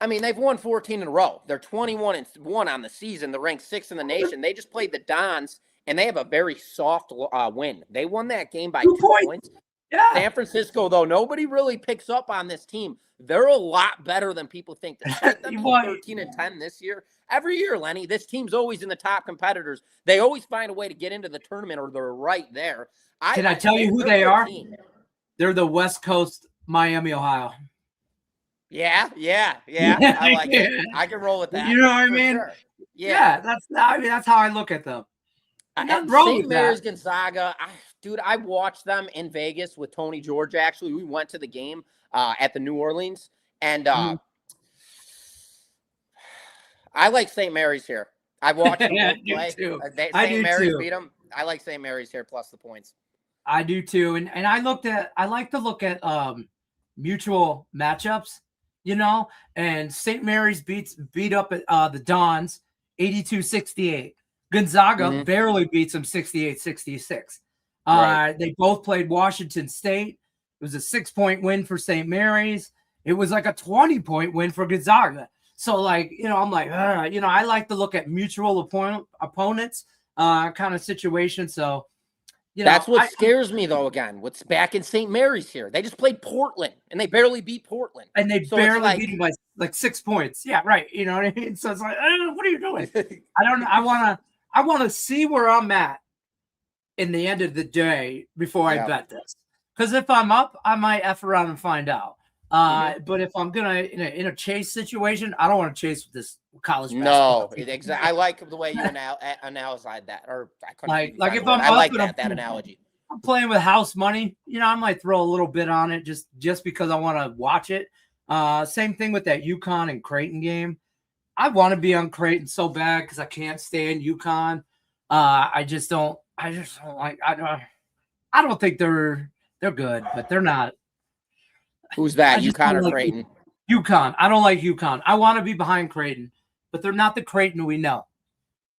I mean, they've won 14 in a row. They're 21-1 on the season. They're ranked 6th in the nation. They just played the Dons, and they have a very soft win. They won that game by 2 points. Yeah. San Francisco, though, nobody really picks up on this team. They're a lot better than people think. Despite them 13-10 this year. Every year, Lenny, this team's always in the top competitors. They always find a way to get into the tournament, or they're right there. Can I tell you who they are? They're the West Coast Miami, Ohio. Yeah. I like it. I can roll with that. You know what I mean? Sure. Yeah, that's how I look at them. St. Mary's Gonzaga, I watched them in Vegas with Tony George. Actually, we went to the game at the New Orleans, and I like St. Mary's here. I've watched them play. St. Mary's beat them. I like St. Mary's here plus the points. I do too. And I like to look at mutual matchups, and St. Mary's beat up the Dons 82-68. Gonzaga Mhm. barely beats them 68-66. Right. They both played Washington State. It was a 6-point win for St. Mary's. It was like a 20-point win for Gonzaga. So, like, I'm like, I like to look at mutual opponents kind of situation. So, That's what scares me, though, again. What's back in St. Mary's here? They just played Portland, and they barely beat Portland. and they So barely beat him by like 6 points. Yeah, right. You know what I mean? So it's like, what are you doing? I don't know. I want to see where I'm at in the end of the day before I bet this. Because if I'm up, I might F around and find out. But if I'm gonna in a chase situation, I don't want to chase with this college basketball. No, exactly. I like the way you analyzed that, or I couldn't like if I I'm like up that analogy. I'm playing with house money, I might throw a little bit on it just because I want to watch it. Same thing with that UConn and Creighton game. I want to be on Creighton so bad because I can't stand UConn. I just don't like. I don't think they're good, but they're not. Who's that? UConn or Creighton? UConn. I don't like UConn. I want to be behind Creighton, but they're not the Creighton we know.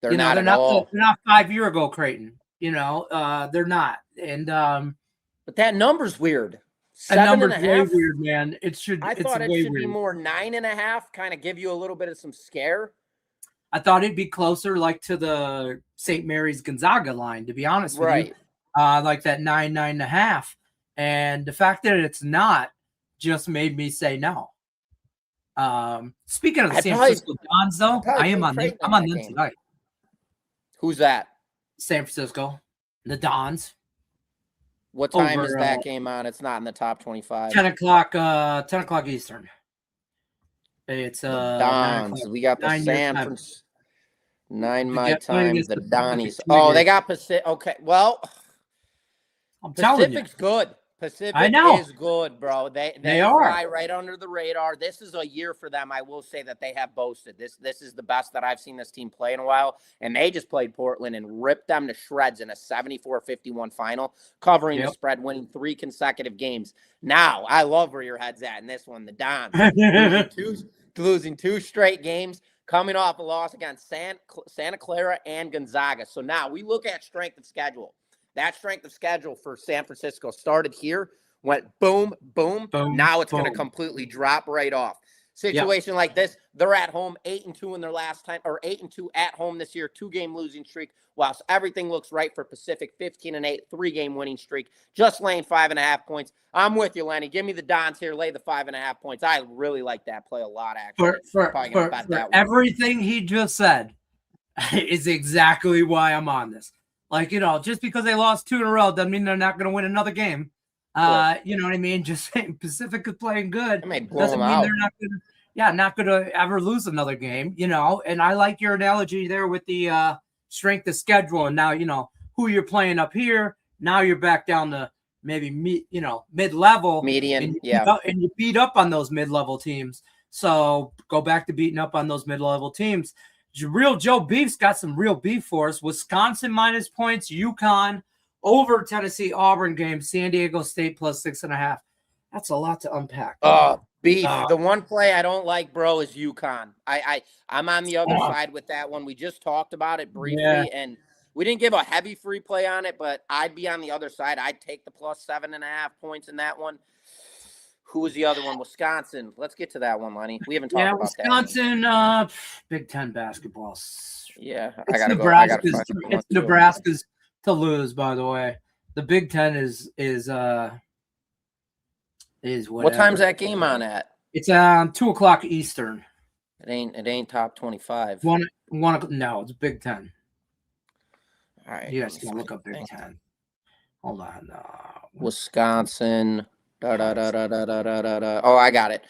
They're not at all. They're not 5 year ago Creighton. They're not. And but that number's weird. That number's way weird, man. I thought it should be more 9.5, kind of give you a little bit of some scare. I thought it'd be closer, like to the St. Mary's Gonzaga line, to be honest with you. Like that 9.5. And the fact that it's not just made me say no. Speaking of the San Francisco Dons, though, I'm on them tonight. Who's that? San Francisco, the Dons. What time is that game on? It's not in the top 25. 10 o'clock Eastern. It's Dons. We got the San Francisco. 9 my time. The Donnies. They got Pacific. Okay, well, Pacific's good. Pacific is good, bro. They fly right under the radar. This is a year for them. I will say that they have boasted. This is the best that I've seen this team play in a while. And they just played Portland and ripped them to shreds in a 74-51 final, covering the spread, winning 3 consecutive games. Now, I love where your head's at in this one. The Dons losing 2 straight games, coming off a loss against Santa Clara and Gonzaga. So now we look at strength of schedule. That strength of schedule for San Francisco started here, went boom, boom. Now it's going to completely drop right off. Situation like this, they're at home 8-2 in their last time, or 8-2 at home this year, 2-game losing streak. Whilst everything looks right for Pacific, 15-8, 3-game winning streak, just laying 5.5 points. I'm with you, Lenny. Give me the Dons here, lay the 5.5 points. I really like that play a lot, actually. For everything he just said is exactly why I'm on this. Like, just because they lost 2 in a row doesn't mean they're not going to win another game. You know what I mean? Just saying Pacific is playing good doesn't mean they're not going to ever lose another game, And I like your analogy there with the strength of schedule. And now, who you're playing up here. Now you're back down to maybe, mid-level. Median, and you beat up on those mid-level teams. So go back to beating up on those mid-level teams. Real Joe Beef's got some real beef for us. Wisconsin minus points, UConn over Tennessee, Auburn game, San Diego State plus 6.5. That's a lot to unpack. Beef. The one play I don't like, bro, is UConn. I'm on the other side with that one. We just talked about it briefly, and we didn't give a heavy free play on it, but I'd be on the other side. I'd take the plus 7.5 points in that one. Who was the other one? Wisconsin. Let's get to that one, Lenny. We haven't talked about Wisconsin, that. Big Ten basketball. Yeah, it's Nebraska's to lose. By the way, the Big Ten is whatever. What time's that game on at? It's 2:00 Eastern. It ain't top 25. No, it's Big Ten. All right, you guys can look up Big Ten. Hold on. Wisconsin. Oh, I got it.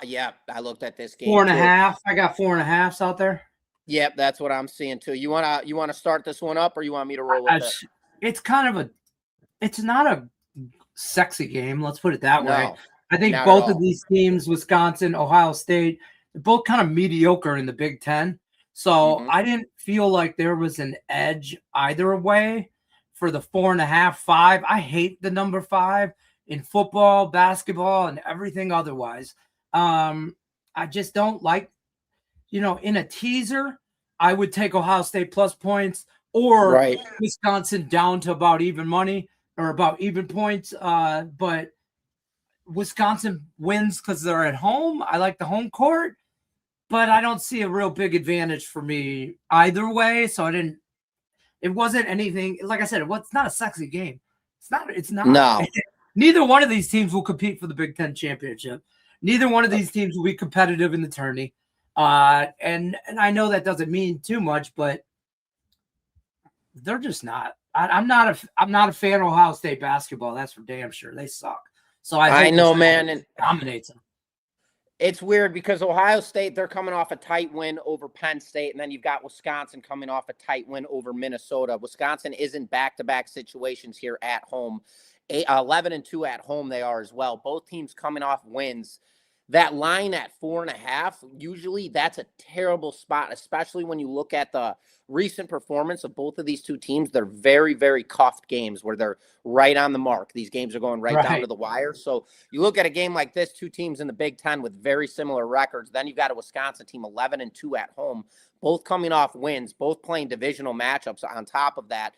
Yeah, I looked at this game. 4.5. I got 4.5s out there. Yep, that's what I'm seeing too. You wanna start this one up, or you want me to roll with it? It's kind of it's not a sexy game. Let's put it that way. I think both of these teams, Wisconsin, Ohio State, they're both kind of mediocre in the Big Ten. So I didn't feel like there was an edge either way for the 4.5, 5. I hate the number 5 in football, basketball, and everything otherwise. I just don't like, in a teaser, I would take Ohio State plus points or Wisconsin down to about even money or about even points. But Wisconsin wins because they're at home. I like the home court, but I don't see a real big advantage for me either way. So it wasn't anything, like I said, it's not a sexy game. It's not. No. Neither one of these teams will compete for the Big Ten championship. Neither one of these teams will be competitive in the tourney. And I know that doesn't mean too much, but they're just not. I'm not a fan of Ohio State basketball. That's for damn sure. They suck. So I know, man, and dominates them. It's weird because Ohio State, they're coming off a tight win over Penn State, and then you've got Wisconsin coming off a tight win over Minnesota. Wisconsin is in back-to-back situations here at home. 11-2 at home they are as well. Both teams coming off wins. That line at 4.5, usually that's a terrible spot, especially when you look at the recent performance of both of these two teams. They're very, very cuffed games where they're right on the mark. These games are going right down to the wire. So you look at a game like this, two teams in the Big Ten with very similar records. Then you've got a Wisconsin team 11-2 at home, both coming off wins, both playing divisional matchups on top of that.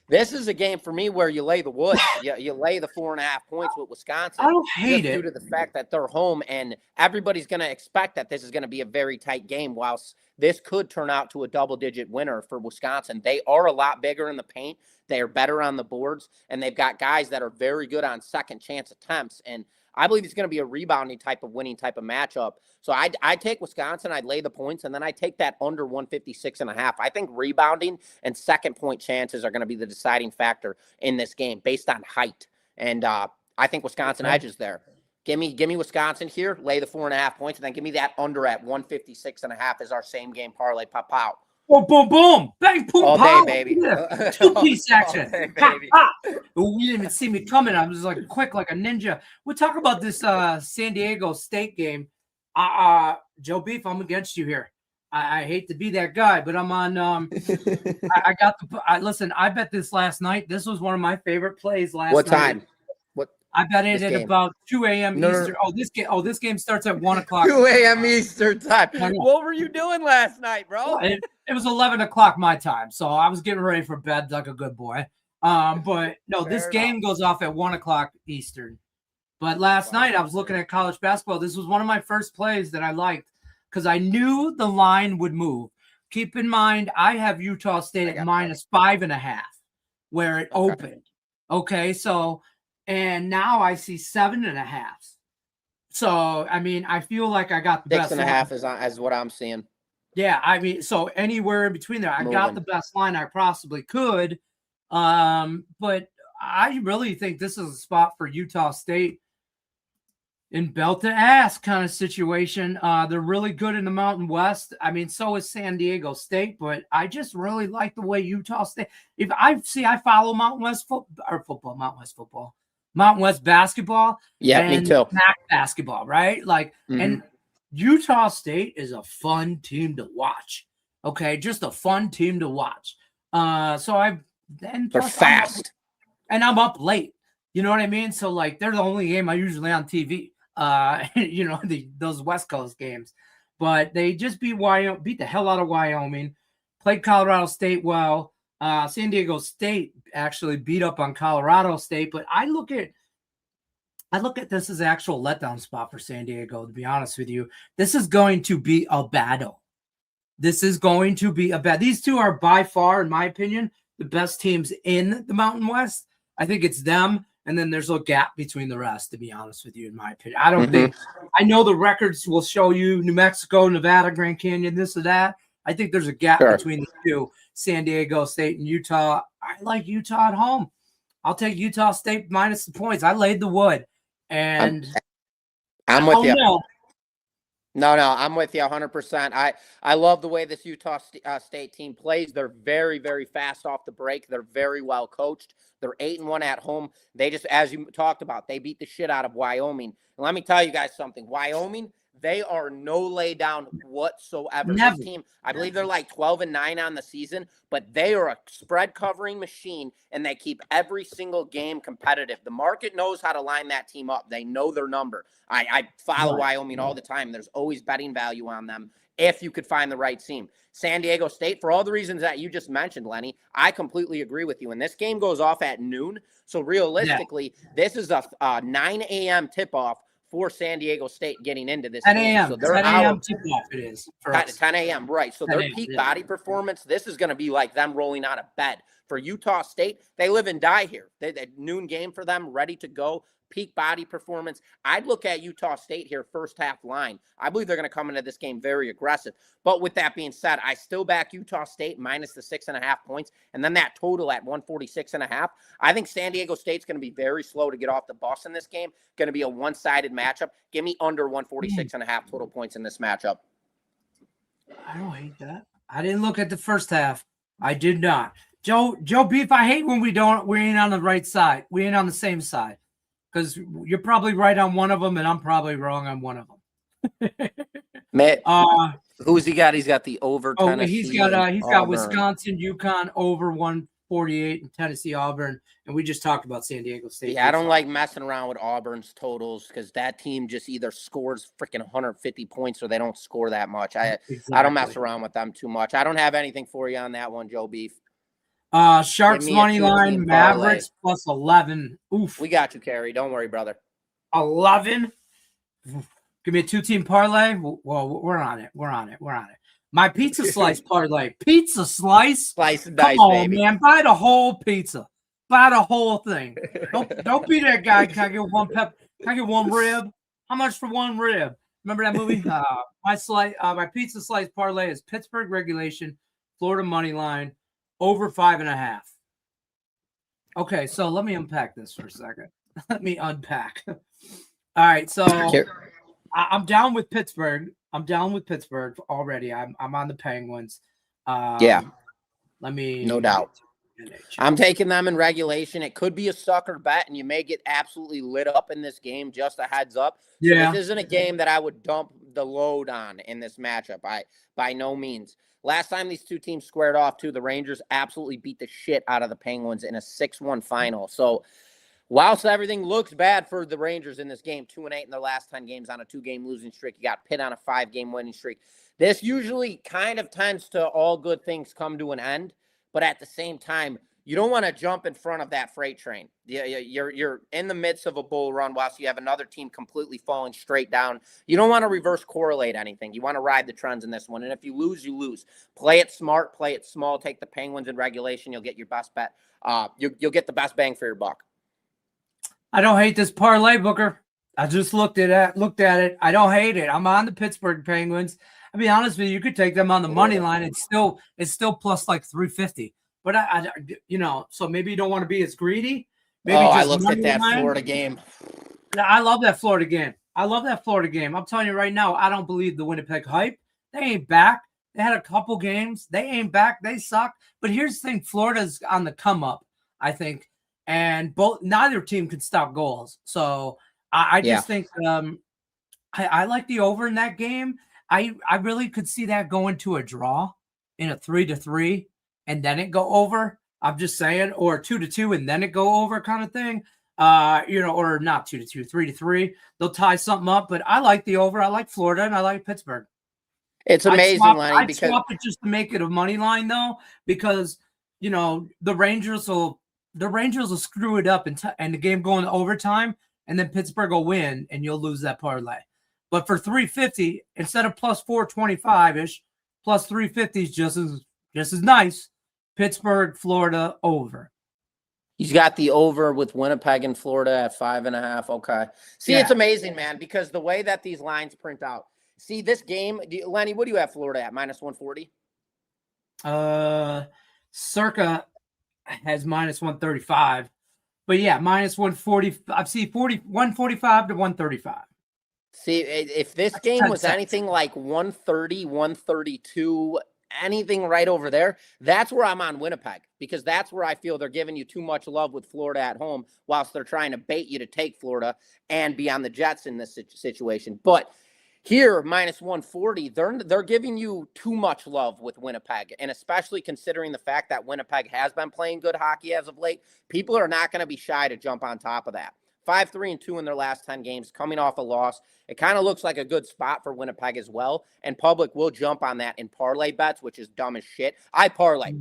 This is a game for me where you lay the wood. You lay the 4.5 points with Wisconsin. I don't hate it. Due to the fact that they're home and everybody's going to expect that this is going to be a very tight game, whilst this could turn out to a double-digit winner for Wisconsin. They are a lot bigger in the paint. They are better on the boards, and they've got guys that are very good on second chance attempts. And I believe it's going to be a rebounding type of winning type of matchup. So I take Wisconsin, I'd lay the points, and then I take that under 156.5. I think rebounding and second point chances are going to be the deciding factor in this game based on height. And I think Wisconsin edges there. Give me Wisconsin here, lay the 4.5 points, and then give me that under at 156.5 as our same game parlay. Pop out. Boom, boom, boom. Bang, boom, all pow. day, baby. Yeah. Two-piece action. Day, Ha, baby. ha. You didn't even see me coming. I was like quick like a ninja. We'll talk about this San Diego State game. Joe Beef, I'm against you here. I hate to be that guy, but I'm on. I got listen. I bet this last night. This was one of my favorite plays last night. What time? I bet it at about 2 a.m. Eastern. No. This game starts at 1 o'clock. 2 a.m. Eastern time. What were you doing last night, bro? It was 11 o'clock my time, so I was getting ready for bed like a good boy. But no, this game goes off at 1 o'clock Eastern. But last night I was looking at college basketball. This was one of my first plays that I liked because I knew the line would move. Keep in mind, I have Utah State at minus 5.5 where it opened. Okay, so. And now I see 7.5. So, I mean, I feel like I got the best 6.5 is what I'm seeing. Yeah, I mean, so anywhere in between there, I got the best line I possibly could. But I really think this is a spot for Utah State in belt to ass kind of situation. They're really good in the Mountain West. I mean, so is San Diego State, but I just really like the way Utah State. I follow Mountain West football. Mountain West basketball. Yeah, me too. MAC basketball, right? Like, and Utah State is a fun team to watch. Okay, just a fun team to watch. They're fast, I'm up late. You know what I mean? So like, they're the only game I usually on TV. Those West Coast games, but they just beat the hell out of Wyoming. Played Colorado State well. San Diego State actually beat up on Colorado State, but I look at this as actual letdown spot for San Diego, to be honest with you. This is going to be a battle. These two are by far, in my opinion, the best teams in the Mountain West. I think it's them, and then there's a gap between the rest, to be honest with you, in my opinion. I don't think – I know the records will show you New Mexico, Nevada, Grand Canyon, this or that. I think there's a gap between the two, San Diego State and Utah. I like Utah at home. I'll take Utah State minus the points. I laid the wood. And I'm with you. No, I'm with you 100%. I love the way this Utah State team plays. They're very, very fast off the break. They're very well coached. They're 8-1 at home. They just, as you talked about, they beat the shit out of Wyoming. And let me tell you guys something. Wyoming, They are no lay down whatsoever. Never. This team, I believe they're like 12-9 on the season, but they are a spread covering machine, and they keep every single game competitive. The market knows how to line that team up. They know their number. I follow Wyoming all the time. There's always betting value on them if you could find the right team. San Diego State, for all the reasons that you just mentioned, Lenny, I completely agree with you. And this game goes off at noon. So realistically, this is a 9 a.m. tip-off for San Diego State getting into this 10 game. a.m. So they're 10 a.m. tip-off it is. 10 a.m. Right. So their peak body performance, this is going to be like them rolling out of bed. For Utah State, they live and die here. They noon game for them, ready to go. Peak body performance. I'd look at Utah State here, first half line. I believe they're going to come into this game very aggressive. But with that being said, I still back Utah State minus the 6.5 points. And then that total at 146.5. I think San Diego State's going to be very slow to get off the bus in this game. Going to be a one-sided matchup. Give me under 146.5 total points in this matchup. I don't hate that. I didn't look at the first half. I did not. Joe Beef, I hate when we ain't on the right side. We ain't on the same side. Because you're probably right on one of them, and I'm probably wrong on one of them. Matt, who's he got? He's got the over. Tennessee, he's got Wisconsin, UConn over 148, and Tennessee, Auburn, and we just talked about San Diego State. Yeah, I don't like messing around with Auburn's totals because that team just either scores freaking 150 points or they don't score that much. I don't mess around with them too much. I don't have anything for you on that one, Joe Beef. Sharks money line, Mavericks plus 11. Oof. We got you, Kerry. Don't worry, brother. 11. Give me a 2-team parlay. Well, we're on it. My pizza slice parlay. Pizza slice. Slice and dice, come on, baby. Man. Buy the whole pizza. Buy the whole thing. Don't be that guy. Can I get one Can I get one rib? How much for one rib? Remember that movie? My pizza slice parlay is Pittsburgh regulation, Florida money line. Over 5.5. Okay, so let me unpack this for a second. Let me unpack. All right, so I'm down with Pittsburgh. I'm down with Pittsburgh already. I'm on the Penguins. Yeah. No doubt. NHL. I'm taking them in regulation. It could be a sucker bet, and you may get absolutely lit up in this game. Just a heads up. Yeah. So this isn't a game that I would dump the load on in this matchup. By no means. Last time these two teams squared off, too, the Rangers absolutely beat the shit out of the Penguins in a 6-1 final. So, whilst everything looks bad for the Rangers in this game, 2-8 in their last 10 games on a 2-game losing streak. You got Pitt on a 5-game winning streak. This usually kind of tends to all good things come to an end. But at the same time, you don't want to jump in front of that freight train. You're in the midst of a bull run whilst you have another team completely falling straight down. You don't want to reverse correlate anything. You want to ride the trends in this one. And if you lose, you lose. Play it smart, play it small, take the Penguins in regulation. You'll get your best bet. You'll get the best bang for your buck. I don't hate this parlay, Booker. I just looked at it. I don't hate it. I'm on the Pittsburgh Penguins. I'll be honest with you, you could take them on the money line. It's still plus like 350. But so maybe you don't want to be as greedy. Maybe I looked at that Florida game. I love that Florida game. I'm telling you right now, I don't believe the Winnipeg hype. They ain't back. They had a couple games. They ain't back. They suck. But here's the thing: Florida's on the come up, I think, and neither team can stop goals. So I just think I like the over in that game. I really could see that going to a draw in a 3-3. And then it go over. I'm just saying, or 2-2, and then it go over kind of thing. Or not 2-2, 3-3. They'll tie something up, but I like the over. I like Florida, and I like Pittsburgh. It's amazing, Lenny. I'd swap it just to make it a money line, though, because the Rangers will screw it up and the game going to overtime, and then Pittsburgh will win, and you'll lose that parlay. But for 350, instead of plus 425-ish, plus 350 is just as nice. Pittsburgh, Florida, over. He's got the over with Winnipeg and Florida at 5.5. Okay. See, It's amazing, man, because the way that these lines print out. See, this game, Lenny, what do you have Florida at? Minus 140? Circa has minus 135. But yeah, minus 140. I see 145 to 135. See, if this game was anything like 130, 132, anything right over there, that's where I'm on Winnipeg, because that's where I feel they're giving you too much love with Florida at home whilst they're trying to bait you to take Florida and be on the Jets in this situation. But Here, minus 140, they're giving you too much love with Winnipeg, and especially considering the fact that Winnipeg has been playing good hockey as of late, people are not going to be shy to jump on top of that. 5-3-2 in their last 10 games, coming off a loss. It kind of looks like a good spot for Winnipeg as well, and public will jump on that in parlay bets, which is dumb as shit. I parlay,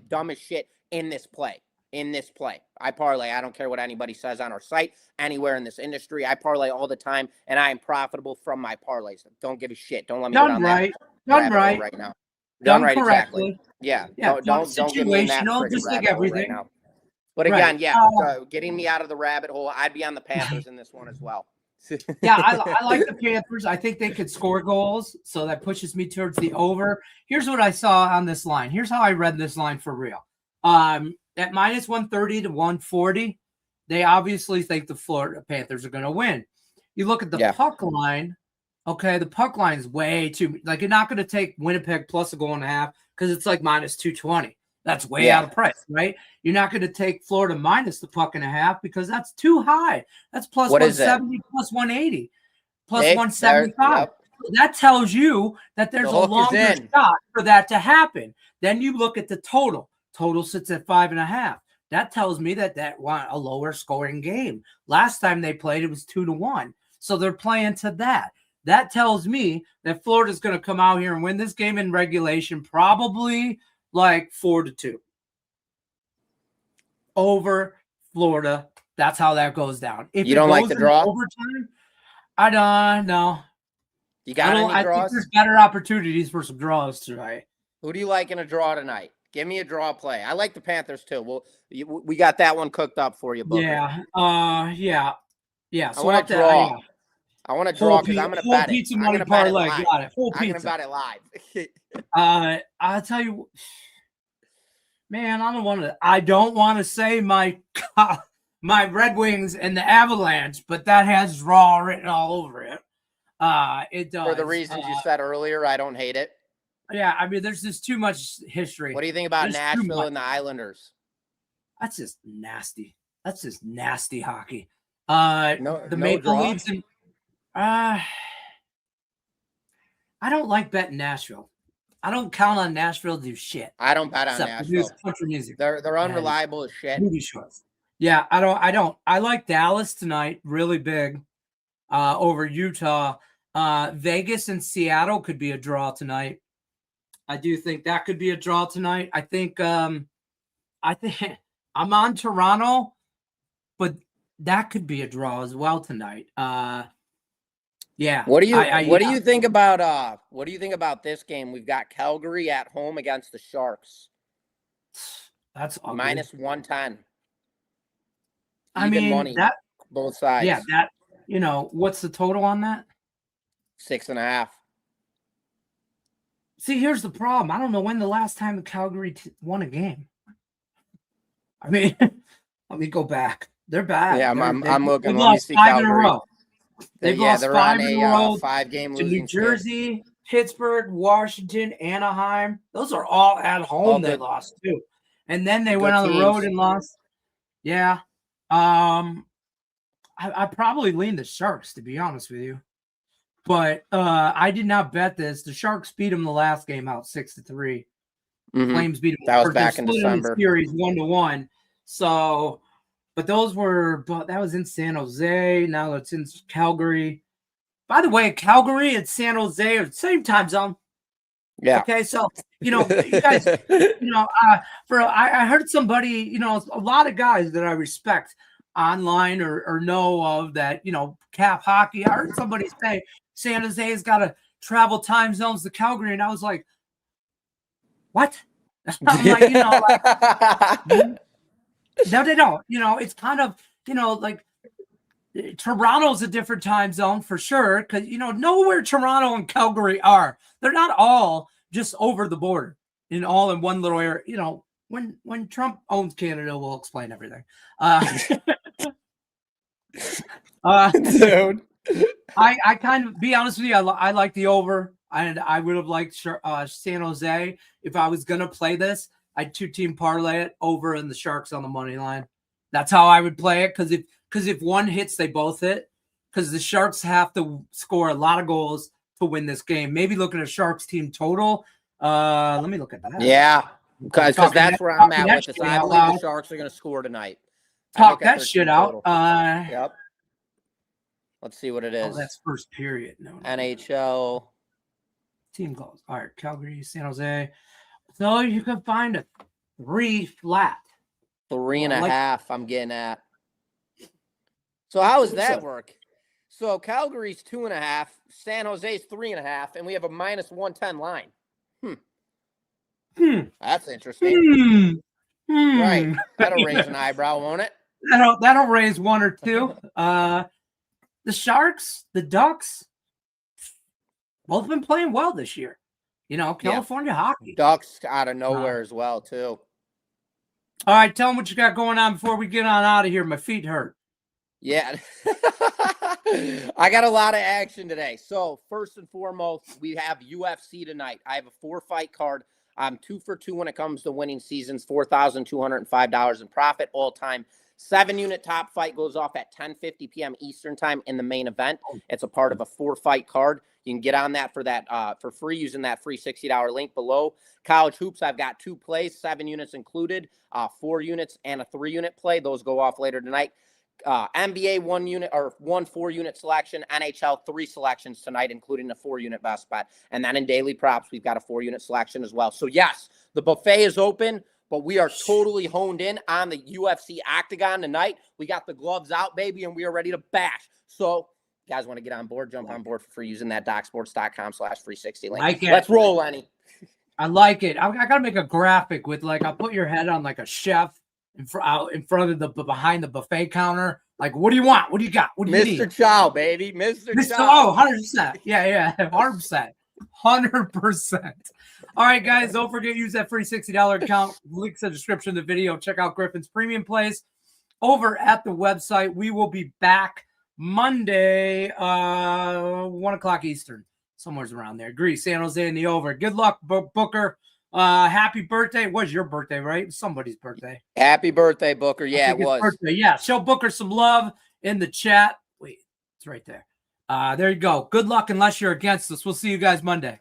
dumb as shit in this play. I parlay. I don't care what anybody says on our site, anywhere in this industry. I parlay all the time, and I am profitable from my parlays. Don't give a shit. Don't let me Done get on right. that Done right. right now. Done right, correctly. exactly. Yeah. Yeah. Don't get me in that just like rabbit everything. hole right now. But again, getting me out of the rabbit hole, I'd be on the Panthers in this one as well. Yeah, I like the Panthers. I think they could score goals, so that pushes me towards the over. Here's what I saw on this line. Here's how I read this line for real. At minus 130 to 140, they obviously think the Florida Panthers are going to win. You look at the puck line. Okay, the puck line is way too – like you're not going to take Winnipeg plus a goal and a half because it's like minus 220. That's way out of price, right? You're not going to take Florida minus the puck and a half because that's too high. That's plus 170, plus 180, plus 175. Yep. That tells you that there's a longer shot for that to happen. Then you look at the total. Total sits at 5.5. That tells me that want a lower scoring game. Last time they played, it was 2-1. So they're playing to that. That tells me that Florida's going to come out here and win this game in regulation, probably like 4-2 over Florida. That's how that goes down. If you don't like the draw overtime, I don't know. You got any draws? I think there's better opportunities for some draws tonight. Who do you like in a draw tonight? Give me a draw play. I like the Panthers too. Well, we got that one cooked up for you, Booker. Yeah. So I want to draw. I want to draw because I'm going to bet it. I'm going to bet it live. Got it. Full I'm pizza. going to bet it live. I'll tell you, man. I don't want to say my Red Wings and the Avalanche, but that has draw written all over it. It does. For the reasons you said earlier, I don't hate it. Yeah, I mean, there's just too much history. What do you think about Nashville and the Islanders? That's just nasty. That's just nasty hockey. The Maple Leafs and I don't like betting Nashville. I don't count on Nashville to do shit. I don't bet on Nashville. Country music. They're unreliable as shit. Movie shows. Yeah, I don't. I like Dallas tonight, really big, over Utah. Vegas and Seattle could be a draw tonight. I do think that could be a draw tonight. I think I'm on Toronto, but that could be a draw as well tonight. Yeah. What do you think about this game? We've got Calgary at home against the Sharks. That's ugly. Minus 110. I mean, money, that both sides. Yeah, that what's the total on that? 6.5. See, here's the problem. I don't know when the last time Calgary won a game. I mean, let me go back. They're bad. Yeah, I'm looking. They've lost 5 in a row. They've lost they're 5 on in a row. 5-game to losing New Jersey, Pittsburgh, Washington, Anaheim. Those are all at home. They lost too, and then they went on the road and lost. Yeah, I probably lean the Sharks, to be honest with you. But I did not bet this. The Sharks beat them the last game out 6-3. Mm-hmm. Flames beat them. That was back in December. The series 1-1. So, but that was in San Jose. Now it's in Calgary. By the way, Calgary and San Jose are the same time zone. Yeah. Okay, so you guys, I heard somebody, a lot of guys that I respect online or know of that, cap hockey. I heard somebody say San Jose has got to travel time zones to Calgary, and I was like, what? I'm like, no, they don't. It's kind of, like Toronto's a different time zone for sure, because know where Toronto and Calgary are. They're not all just over the border in one little area. When Trump owns Canada, we'll explain everything. Dude. I kind of, be honest with you, I like the over, and I would have liked San Jose. If I was gonna play this, I'd 2-team parlay it over and the Sharks on the money line. That's how I would play it, because if one hits, they both hit. Because the Sharks have to score a lot of goals to win this game. Maybe looking at Sharks team total. Let me look at that. Yeah, because that's where I'm at with this. I believe the Sharks are going to score tonight. Talk that shit out. Yep. Let's see what it is. Oh, that's first period. No. NHL. Team goals. All right, Calgary, San Jose. So you can find a 3 flat. 3.5 I'm getting at. So how does that work? So Calgary's 2.5, San Jose's 3.5, and we have a -110 line. That's interesting. Right. That'll raise an eyebrow, won't it? That'll raise one or two. The Sharks, the Ducks, both been playing well this year. California hockey. Ducks out of nowhere as well, too. All right, tell them what you got going on before we get on out of here. My feet hurt. Yeah. I got a lot of action today. So first and foremost, we have UFC tonight. I have a 4-fight card. I'm 2 for 2 when it comes to winning seasons, $4,205 in profit all time. 7-unit top fight goes off at 10:50 p.m. Eastern time in the main event. It's a part of a 4-fight card. You can get on that for free using that free $60 link below. College hoops, I've got 2 plays, 7 units included, 4 units and a 3-unit play. Those go off later tonight. NBA 1 unit or 1 4-unit selection, NHL 3 selections tonight, including a 4-unit best bet. And then in daily props, we've got a 4-unit selection as well. So yes, the buffet is open, but we are totally honed in on the UFC Octagon tonight. We got the gloves out, baby, and we are ready to bash. So you guys want to get on board, jump on board for free using that DocSports.com/360 link. Let's roll, Lenny. I like it. I got to make a graphic with I'll put your head on like a chef in front of behind the buffet counter. Like, what do you want? What do you got? What do you need? Mr. Chow, baby. Mr. Chow. Oh, 100%. Yeah. 100%. 100%. All right, guys, don't forget, use that free $60 account. Links in the description of the video. Check out Griffin's premium plays over at the website. We will be back Monday, 1 o'clock Eastern, somewhere around there. Agree, San Jose in the over. Good luck, Booker. Happy birthday. It was your birthday, right? Somebody's birthday. Happy birthday, Booker. Yeah, it was. Birthday. Yeah, show Booker some love in the chat. Wait, it's right there. There you go. Good luck unless you're against us. We'll see you guys Monday.